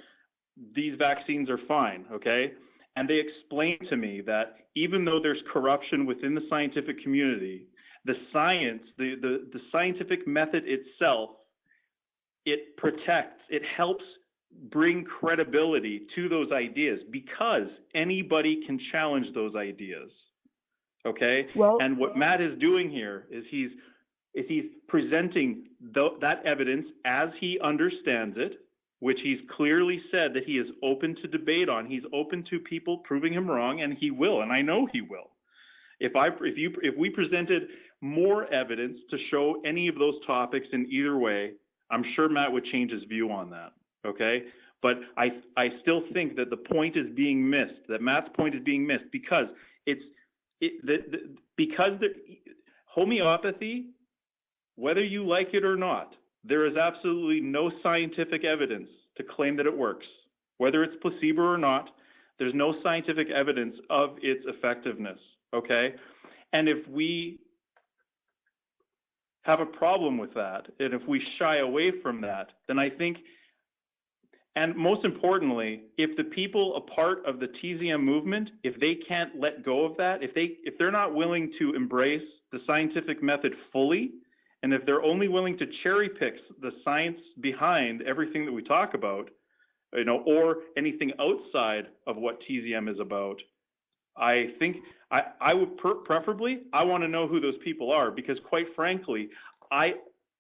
S2: these vaccines are fine, okay? and they explained to me that even though there's corruption within the scientific community, the science, the scientific method itself, it protects, it helps bring credibility to those ideas because anybody can challenge those ideas. Okay?
S1: Well,
S2: and what Matt is doing here is he's presenting that evidence as he understands it, which he's clearly said that he is open to debate on. He's open to people proving him wrong, and he will, and I know he will. If we presented more evidence to show any of those topics in either way, I'm sure Matt would change his view on that. Okay? But I still think that the point is being missed, that Matt's point is being missed because because the homeopathy, whether you like it or not, there is absolutely no scientific evidence to claim that it works. Whether it's placebo or not, there's no scientific evidence of its effectiveness, okay? And if we have a problem with that, and if we shy away from that, then I think, and most importantly, if the people a part of the TZM movement, if they can't let go of that, if they're not willing to embrace the scientific method fully, and if they're only willing to cherry pick the science behind everything that we talk about, or anything outside of what TZM is about, I think I would preferably, I want to know who those people are, because quite frankly, I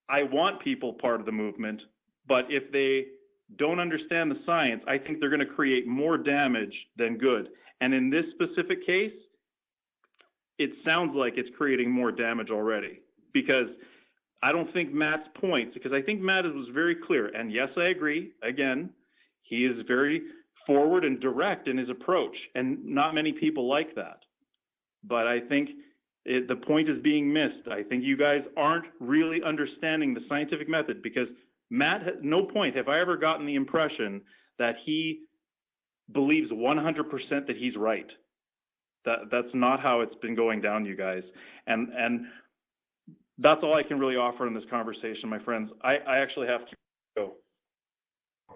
S2: want people part of the movement, but if they don't understand the science, I think they're going to create more damage than good. And in this specific case, it sounds like it's creating more damage already, because I don't think Matt's points, because I think Matt was very clear, and yes, I agree, again, he is very forward and direct in his approach, and not many people like that. But I think the point is being missed. I think you guys aren't really understanding the scientific method, because Matt, at no point have I ever gotten the impression that he believes 100% that he's right. That's not how it's been going down, you guys. And that's all I can really offer in this conversation, my friends. I actually have to go.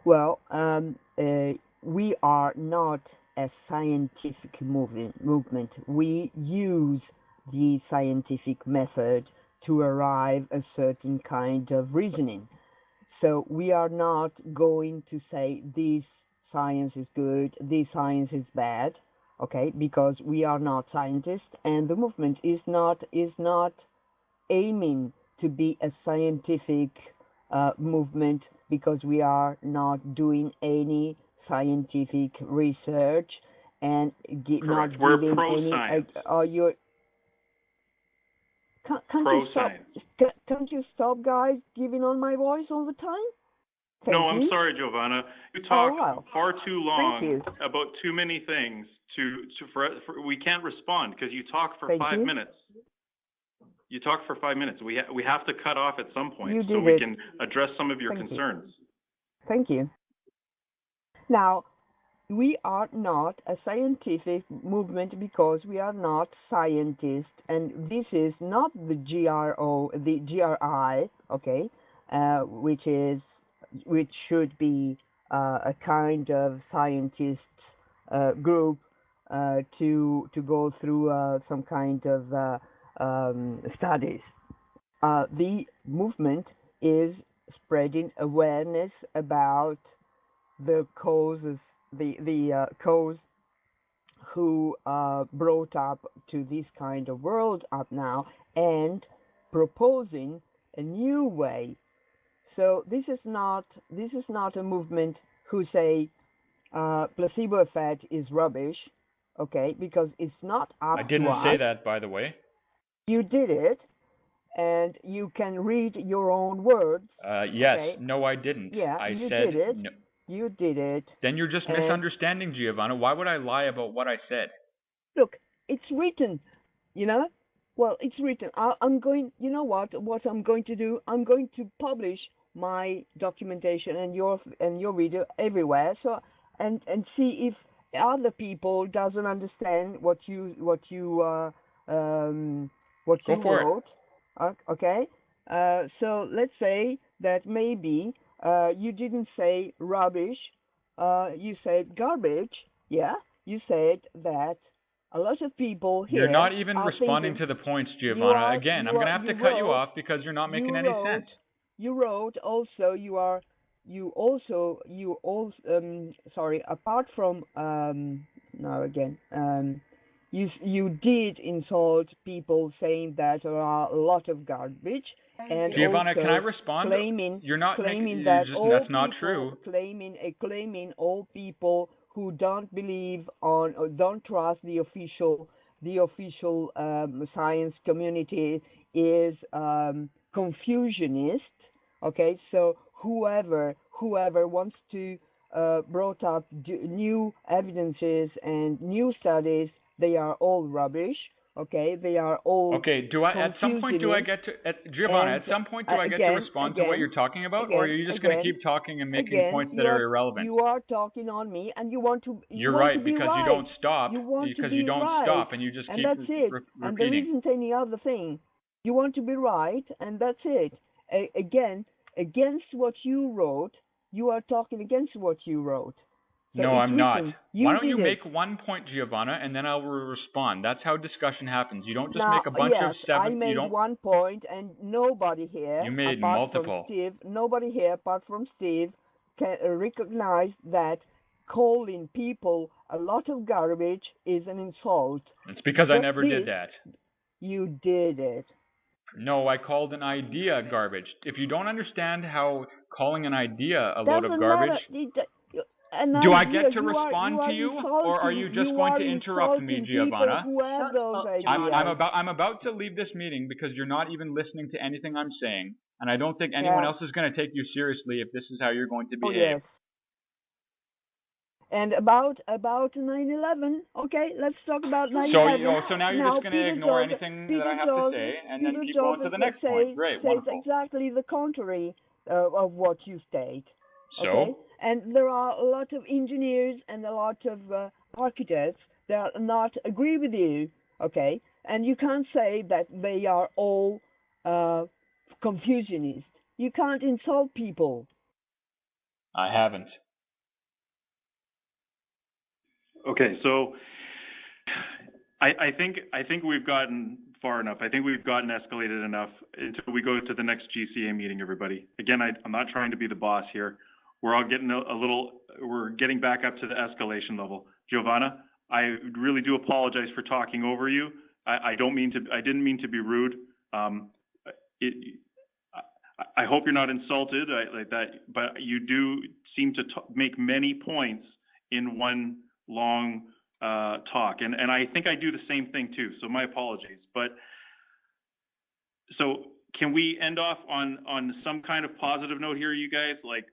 S1: Well, we are not a scientific movement. We use the scientific method to arrive at a certain kind of reasoning. So we are not going to say this science is good, this science is bad, okay? Because we are not scientists, and the movement is not aiming to be a scientific movement, because we are not doing any scientific research and not
S2: We're
S1: giving
S2: pro-science.
S1: Can't you stop, guys, giving on my voice all the time?
S2: I'm sorry, Giovanna. You talk far too long about too many things. We can't respond because you talk for 5 minutes. You talk for 5 minutes. We have to cut off at some point so we can address some of your concerns.
S1: Thank you. Now, we are not a scientific movement because we are not scientists, and this is not the GRI, okay, which should be a kind of scientists group to go through some kind of studies. The movement is spreading awareness about the causes, the cause who brought up to this kind of world up now, and proposing a new way. So this is not a movement who say placebo effect is rubbish, okay? Because it's not up to us.
S3: I didn't say that, by the way.
S1: You did it, and you can read your own words.
S3: Yes.
S1: Okay?
S3: No, I didn't.
S1: Yeah,
S3: you
S1: did it.
S3: No.
S1: You did it.
S3: Then you're just misunderstanding, Giovanna. Why would I lie about what I said?
S1: Look, it's written, Well, it's written. I'm going, you know what I'm going to do? I'm going to publish my documentation and your video everywhere, so and see if other people doesn't understand what you wrote. Okay. So let's say that maybe you didn't say rubbish, you said garbage, yeah, you said that a lot of people here.
S3: You're not even
S1: are
S3: responding
S1: thinking,
S3: to the points, Giovanna. Again, I'm going to have to cut you off because you're not making any sense.
S1: You wrote also sorry, apart from now again, you did insult people saying that there are a lot of garbage, and
S3: Giovanna,
S1: also
S3: can I respond?
S1: claiming
S3: that's not true.
S1: Claiming all people who don't believe on or don't trust the official science community is confusionist. Okay, so whoever wants to brought up new evidences and new studies, they are all rubbish. Okay, they are all.
S3: Okay, at some point do I get to Giovanna? At some point do I get to respond to what you're talking about, or are you just going to keep talking and making points that are irrelevant?
S1: You are talking on me, and you want to.
S3: You're right because you don't stop.
S1: Because
S3: you don't stop, and you just keep repeating.
S1: And there isn't any other thing. You want to be right, and that's it. Again, against what you wrote, you are talking against what you wrote. So
S3: no, I'm not. Why don't you make
S1: it.
S3: one point, Giovanna, and then I'll respond. That's how discussion happens. You don't just make a bunch of seven.
S1: I made 1 point, and nobody here.
S3: You made
S1: apart
S3: multiple.
S1: From Steve, nobody here apart from Steve can recognize that calling people a lot of garbage is an insult.
S3: It's because I never did that.
S1: You did it.
S3: No, I called an idea garbage. If you don't understand how calling an idea a load of garbage... Do I get to respond to you, or are you just going to interrupt me, Giovanna? I'm about to leave this meeting because you're not even listening to anything I'm saying, and I don't think anyone else is going to take you seriously if this is how you're going to behave.
S1: Yes. And about 9/11, okay, let's talk about 9/11.
S3: So now you're just going to ignore anything that I have to say, and then keep going to the next point. Great, wonderful.
S1: Exactly the contrary of what you state.
S3: So?
S1: Okay? And there are a lot of engineers and a lot of architects that not agree with you, okay? And you can't say that they are all confusionists. You can't insult people.
S3: I haven't.
S2: Okay, so I think we've gotten far enough. I think we've gotten escalated enough until we go to the next GCA meeting, everybody. Again, I'm not trying to be the boss here. We're all getting we're getting back up to the escalation level. Giovanna, I really do apologize for talking over you. I didn't mean to be rude. I hope you're not insulted like that, but you do seem to make many points in one long talk, and I think I do the same thing too. So my apologies. But so can we end off on some kind of positive note here, you guys? Like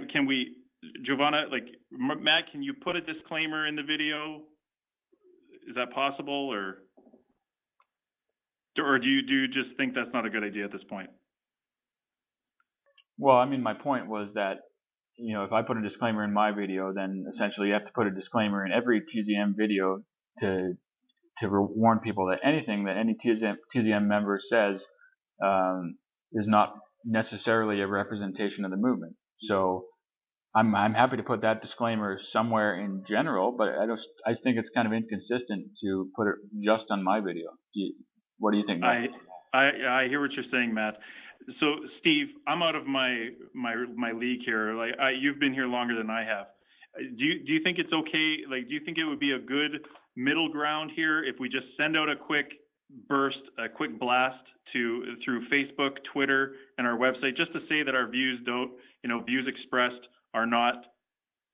S2: can we, Giovanna, like Matt, can you put a disclaimer in the video? Is that possible, or do you just think that's not a good idea at this point?
S3: Well, I mean, my point was that, if I put a disclaimer in my video, then essentially you have to put a disclaimer in every TZM video to warn people that anything that any TZM member says is not necessarily a representation of the movement. So I'm happy to put that disclaimer somewhere in general, but I think it's kind of inconsistent to put it just on my video. What do you think, Matt?
S2: I hear what you're saying, Matt. So Steve, I'm out of my league here. Like you've been here longer than I have. Do you think it's okay? Like, do you think it would be a good middle ground here if we just send out a quick burst, a quick blast through Facebook, Twitter, and our website, just to say that our views views expressed are not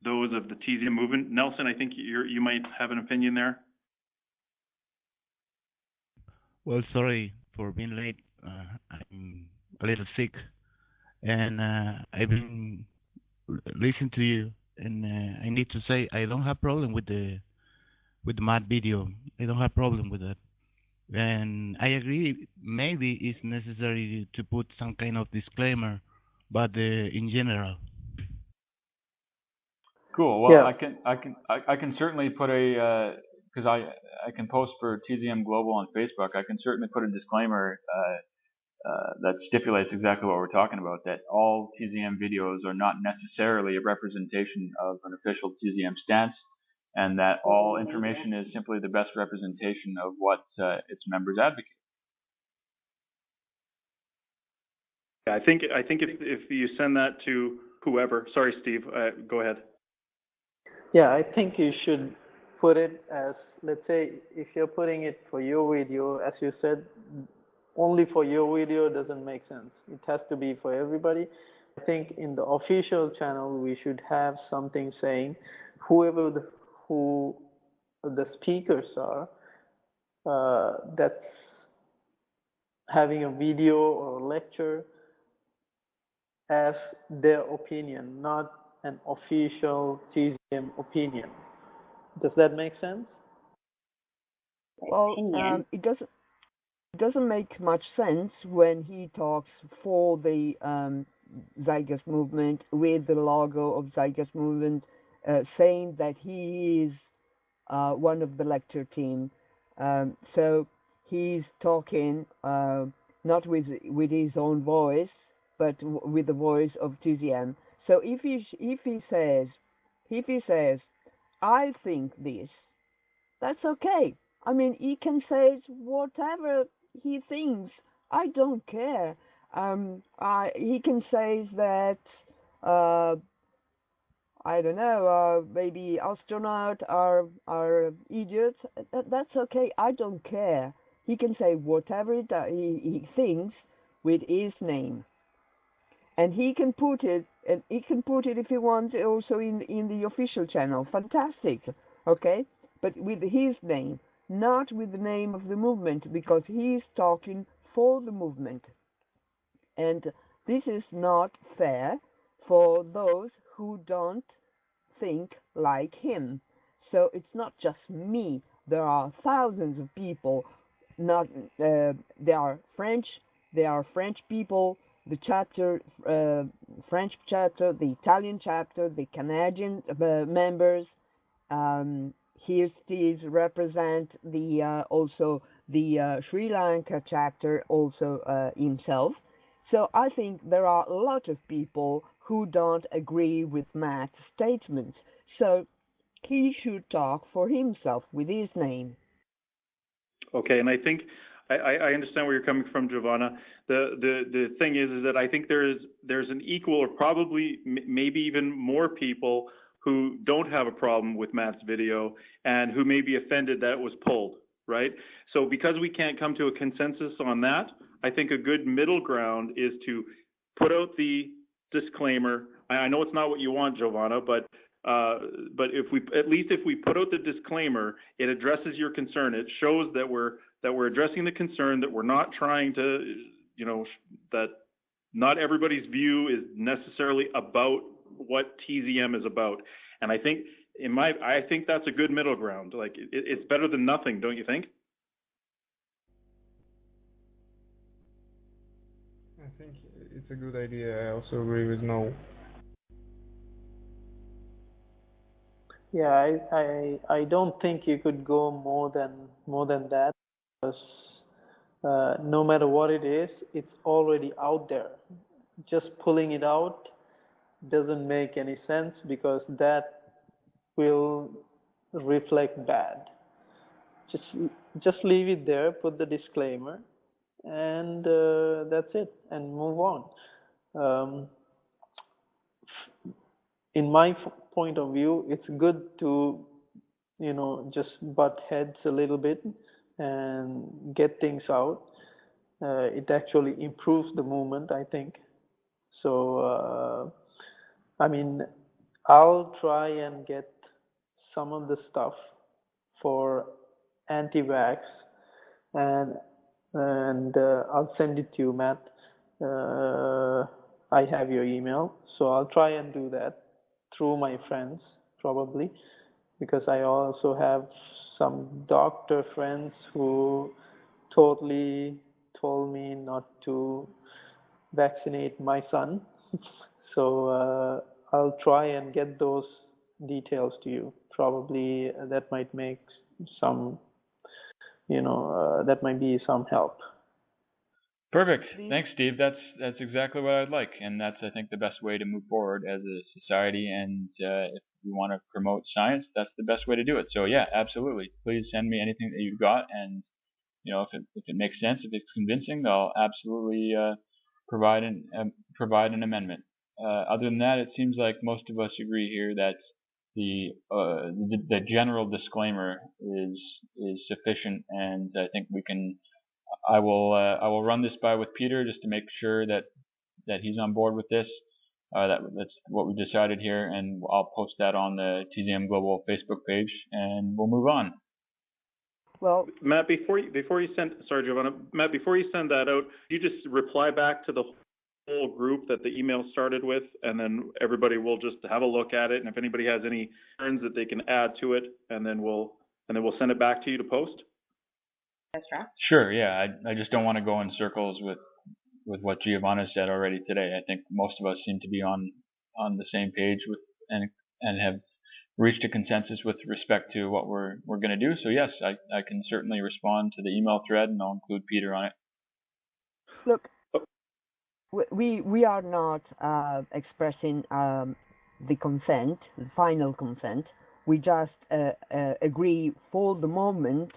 S2: those of the TZM movement? Nelson, I think you might have an opinion there.
S5: Well, sorry for being late. I'm a little sick, and I've been listening to you, and I need to say I don't have problem with the Matt video. I don't have problem with that. And I agree, maybe it's necessary to put some kind of disclaimer, but in general.
S3: Cool. Well, yeah. I can certainly put because I can post for TZM Global on Facebook. I can certainly put a disclaimer that stipulates exactly what we're talking about, that all TZM videos are not necessarily a representation of an official TZM stance, and that all information is simply the best representation of what its members advocate.
S2: I think if you send that to whoever, sorry, Steve, go ahead.
S4: Yeah, I think you should put it as, let's say, if you're putting it for your video, as you said, only for your video doesn't make sense. It has to be for everybody. I think in the official channel, we should have something saying who the speakers are, that's having a video or a lecture, as their opinion, not an official TZM opinion. Does that make sense?
S1: Well, it doesn't make much sense when he talks for the Zeitgeist movement with the logo of Zeitgeist movement, saying that he is one of the lecture team. So he's talking not with his own voice, but with the voice of TZM. So if he says, I think this, that's okay. I mean, he can say whatever he thinks. I don't care. He can say that I don't know, maybe astronauts are idiots. That's okay. I don't care. He can say whatever he thinks with his name, and he can put it. And he can put it if he wants also in the official channel. Fantastic. Okay, but with his name, not with the name of the movement, because he's talking for the movement, and this is not fair for those who don't think like him. So it's not just me. There are thousands of people. Not they are French. They are French people. The chapter, French chapter, the Italian chapter, the Canadian members. Here Steve represent the also the Sri Lanka chapter also himself. So I think there are a lot of people who don't agree with Matt's statements. So he should talk for himself with his name.
S2: Okay, and I think I understand where you're coming from, Giovanna. The thing is that I think there's an equal or probably maybe even more people who don't have a problem with Matt's video and who may be offended that it was pulled, right? So because we can't come to a consensus on that, I think a good middle ground is to put out the disclaimer. I know it's not what you want, Giovanna, but if we put out the disclaimer, it addresses your concern. It shows that we're addressing the concern, that we're not trying to, that not everybody's view is necessarily about what TZM is about. And I think that's a good middle ground. Like it's better than nothing, don't you think?
S6: I think it's a good idea. I also agree with Noel.
S4: Yeah, I don't think you could go more than that, because no matter what it is, it's already out there. Just pulling it out doesn't make any sense, because that will reflect bad. Just leave it there, put the disclaimer, and that's it, and move on. In my point of view, it's good to just butt heads a little bit and get things out. It actually improves the movement, I think. So I mean, I'll try and get some of the stuff for anti-vax, and I'll send it to you, Matt. I have your email, so I'll try and do that through my friends, probably, because I also have some doctor friends who totally told me not to vaccinate my son. So I'll try and get those details to you. Probably that might make some, that might be some help.
S3: Perfect.
S1: Please?
S3: Thanks, Steve. That's exactly what I'd like, and that's, I think, the best way to move forward as a society. And if we want to promote science, that's the best way to do it. So yeah, absolutely. Please send me anything that you've got, and if it makes sense, if it's convincing, I'll absolutely provide an amendment. Other than that, it seems like most of us agree here that the general disclaimer is sufficient, and I think we can. I will run this by with Peter just to make sure that he's on board with this. That's what we decided here, and I'll post that on the TZM Global Facebook page, and we'll move on.
S1: Well,
S2: Matt, before you send, sorry, Giovanna, Matt, before you send that out, you just reply back to the whole group that the email started with, and then everybody will just have a look at it, and if anybody has any concerns that they can add to it, and then we'll send it back to you to post.
S7: That's right.
S3: Sure, yeah. I just don't want to go in circles with what Giovanna said already today. I think most of us seem to be on the same page with and have reached a consensus with respect to what we're going to do. So yes, I can certainly respond to the email thread, and I'll include Peter on it.
S1: look, we are not expressing the consent, the final consent. We just agree for the moment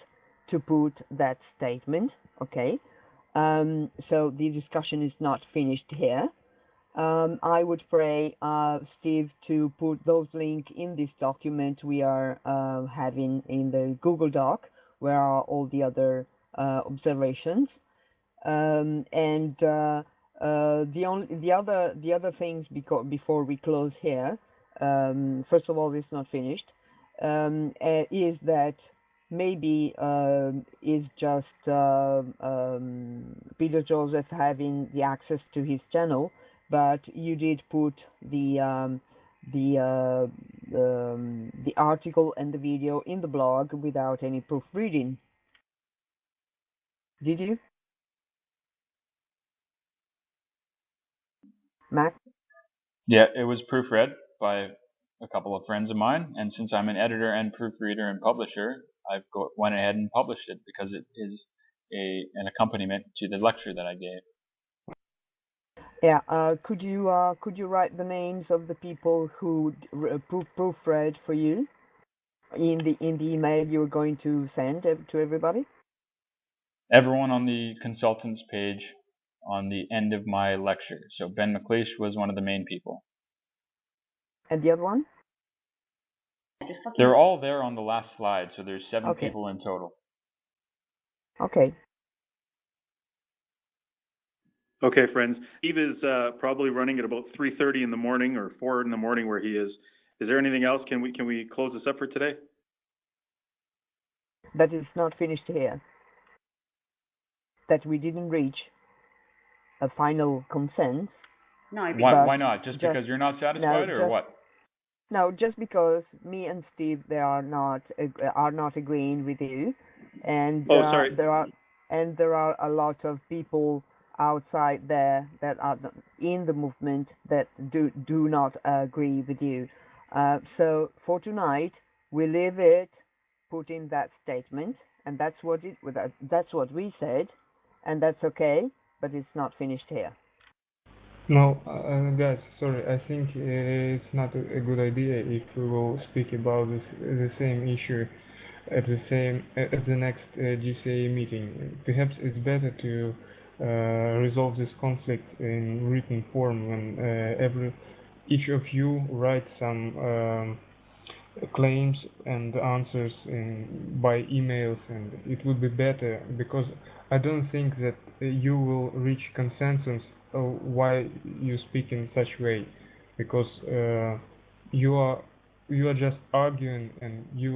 S1: to put that statement, okay? So the discussion is not finished here. I would pray, Steve, to put those links in this document we are having in the Google Doc, where are all the other observations. And the other things before we close here, first of all, it's not finished, is that maybe is just Peter Joseph having the access to his channel, but you did put the article and the video in the blog without any proofreading. Did you, Max?
S3: Yeah, it was proofread by a couple of friends of mine, and since I'm an editor and proofreader and publisher, I've went ahead and published it because it is an accompaniment to the lecture that I gave.
S1: Yeah. Could you write the names of the people who proofread for you in the email you're going to send to everybody?
S3: Everyone on the consultants page on the end of my lecture. So Ben McLeish was one of the main people.
S1: And the other one?
S3: They're all there on the last slide, so there's 7
S1: Okay.
S3: people in total.
S1: Okay.
S2: Okay, friends. Steve is probably running at about 3:30 in the morning or 4 in the morning where he is. Is there anything else? Can we close this up for today?
S1: That is not finished here. That we didn't reach a final consent.
S7: No.
S3: Why not? Just because you're not satisfied, or what?
S1: No, just because me and Steve are not agreeing with you, and
S2: sorry.
S1: there are a lot of people outside there that are in the movement that do not agree with you. So for tonight, we leave it, put in that statement, and that's what we said, and that's okay, but it's not finished here.
S6: No, guys, sorry. I think it's not a good idea if we will speak about the same issue at the next GCA meeting. Perhaps it's better to resolve this conflict in written form when each of you write some claims and answers by emails, and it would be better, because I don't think that you will reach consensus why you speak in such way, because you are just arguing, and you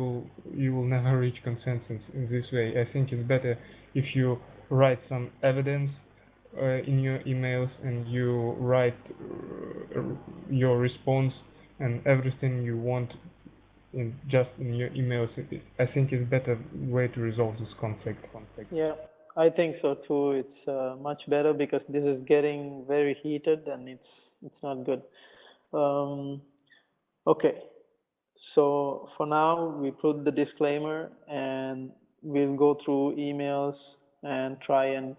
S6: will never reach consensus in this way. I think it's better if you write some evidence in your emails, and you write your response and everything you want in your emails. I think it's a better way to resolve this conflict.
S4: Yeah, I think so too. It's much better, because this is getting very heated and it's not good. Okay, so for now we put the disclaimer, and we'll go through emails and try and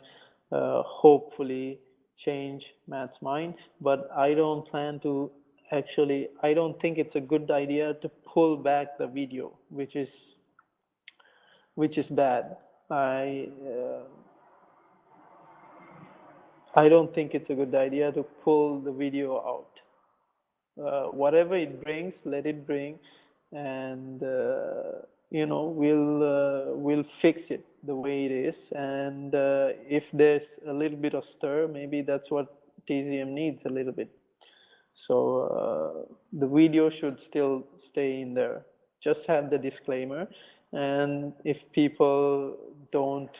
S4: hopefully change Matt's mind. But I don't plan to I don't think it's a good idea to pull back the video, which is bad. I don't think it's a good idea to pull the video out. Whatever it brings, let it bring, and we'll fix it the way it is. And if there's a little bit of stir, maybe that's what TZM needs a little bit. So the video should still stay in there. Just have the disclaimer, and if people don't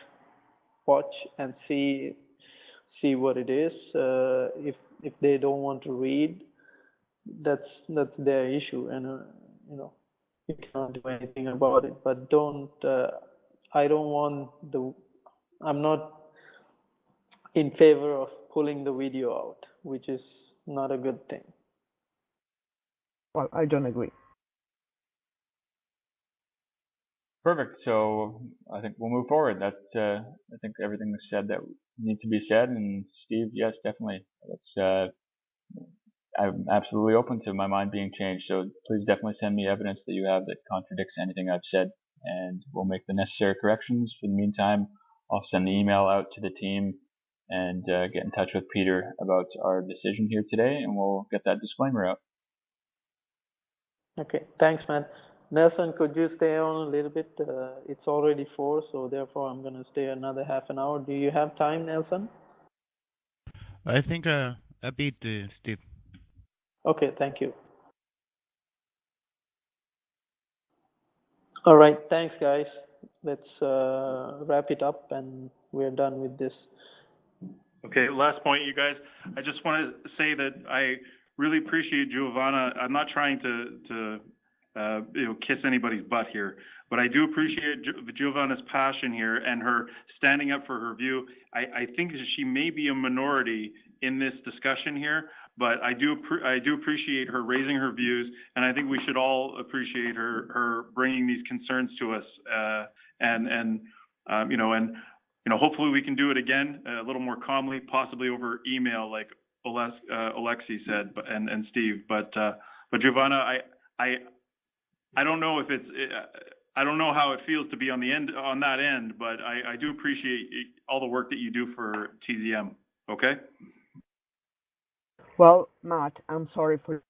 S4: watch and see what it is, if they don't want to read, that's their issue, and you can't do anything about it. But I'm not in favor of pulling the video out, which is not a good thing.
S1: Well, I don't agree.
S3: Perfect. So I think we'll move forward. I think everything is said that needs to be said. And Steve, yes, definitely. I'm absolutely open to my mind being changed. So please definitely send me evidence that you have that contradicts anything I've said, and we'll make the necessary corrections. In the meantime, I'll send the email out to the team and get in touch with Peter about our decision here today, and we'll get that disclaimer out.
S4: Okay, thanks, Matt. Nelson, could you stay on a little bit? It's already 4, so therefore I'm going to stay another half an hour. Do you have time, Nelson?
S5: I think a bit, Steve.
S4: Okay, thank you. All right, thanks, guys. Let's wrap it up, and we're done with this.
S2: Okay, last point, you guys. I just want to say that I really appreciate Giovanna. I'm not trying to kiss anybody's butt here, but I do appreciate Giovanna's passion here and her standing up for her view. I think she may be a minority in this discussion here, but I do appreciate her raising her views, and I think we should all appreciate her bringing these concerns to us, and hopefully we can do it again a little more calmly, possibly over email, like Alexi said, and Steve. But Giovanna, I don't know if it's I don't know how it feels to be on that end, but I do appreciate all the work that you do for TZM. Okay.
S1: Well, Matt, I'm sorry for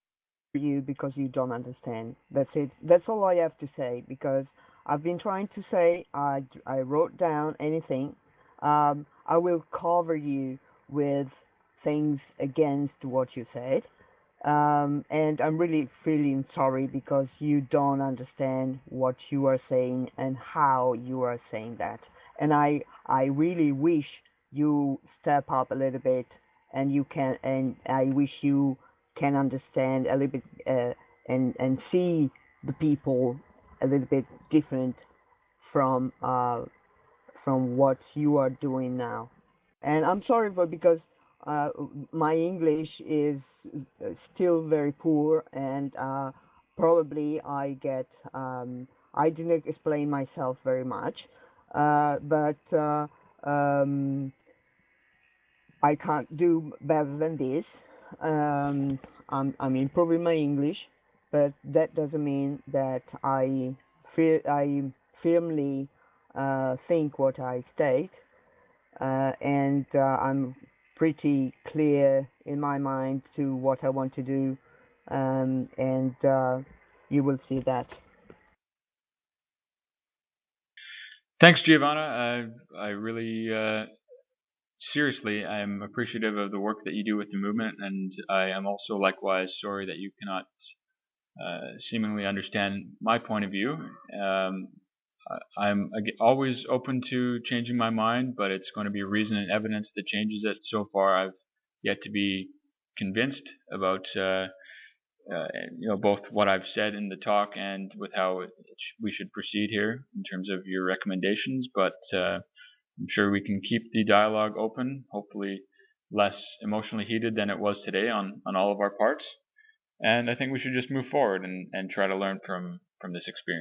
S1: you because you don't understand. That's it. That's all I have to say, because I've been trying to say, I wrote down anything. I will cover you with things against what you said. And I'm really feeling sorry because you don't understand what you are saying and how you are saying that. And I really wish you step up a little bit, and I wish you can understand a little bit and see the people a little bit different from what you are doing now. And I'm sorry because my English is still very poor, and probably I didn't explain myself very much, but I can't do better than this. I'm improving my English, but that doesn't mean that I firmly think what I state, and I'm pretty clear in my mind to what I want to do, and you will see that.
S3: Thanks, Giovanna. I really, seriously, I'm appreciative of the work that you do with the movement, and I am also likewise sorry that you cannot seemingly understand my point of view. I'm always open to changing my mind, but it's going to be reason and evidence that changes it. So far, I've yet to be convinced about both what I've said in the talk and with how we should proceed here in terms of your recommendations. But I'm sure we can keep the dialogue open, hopefully less emotionally heated than it was today on all of our parts. And I think we should just move forward and try to learn from this experience.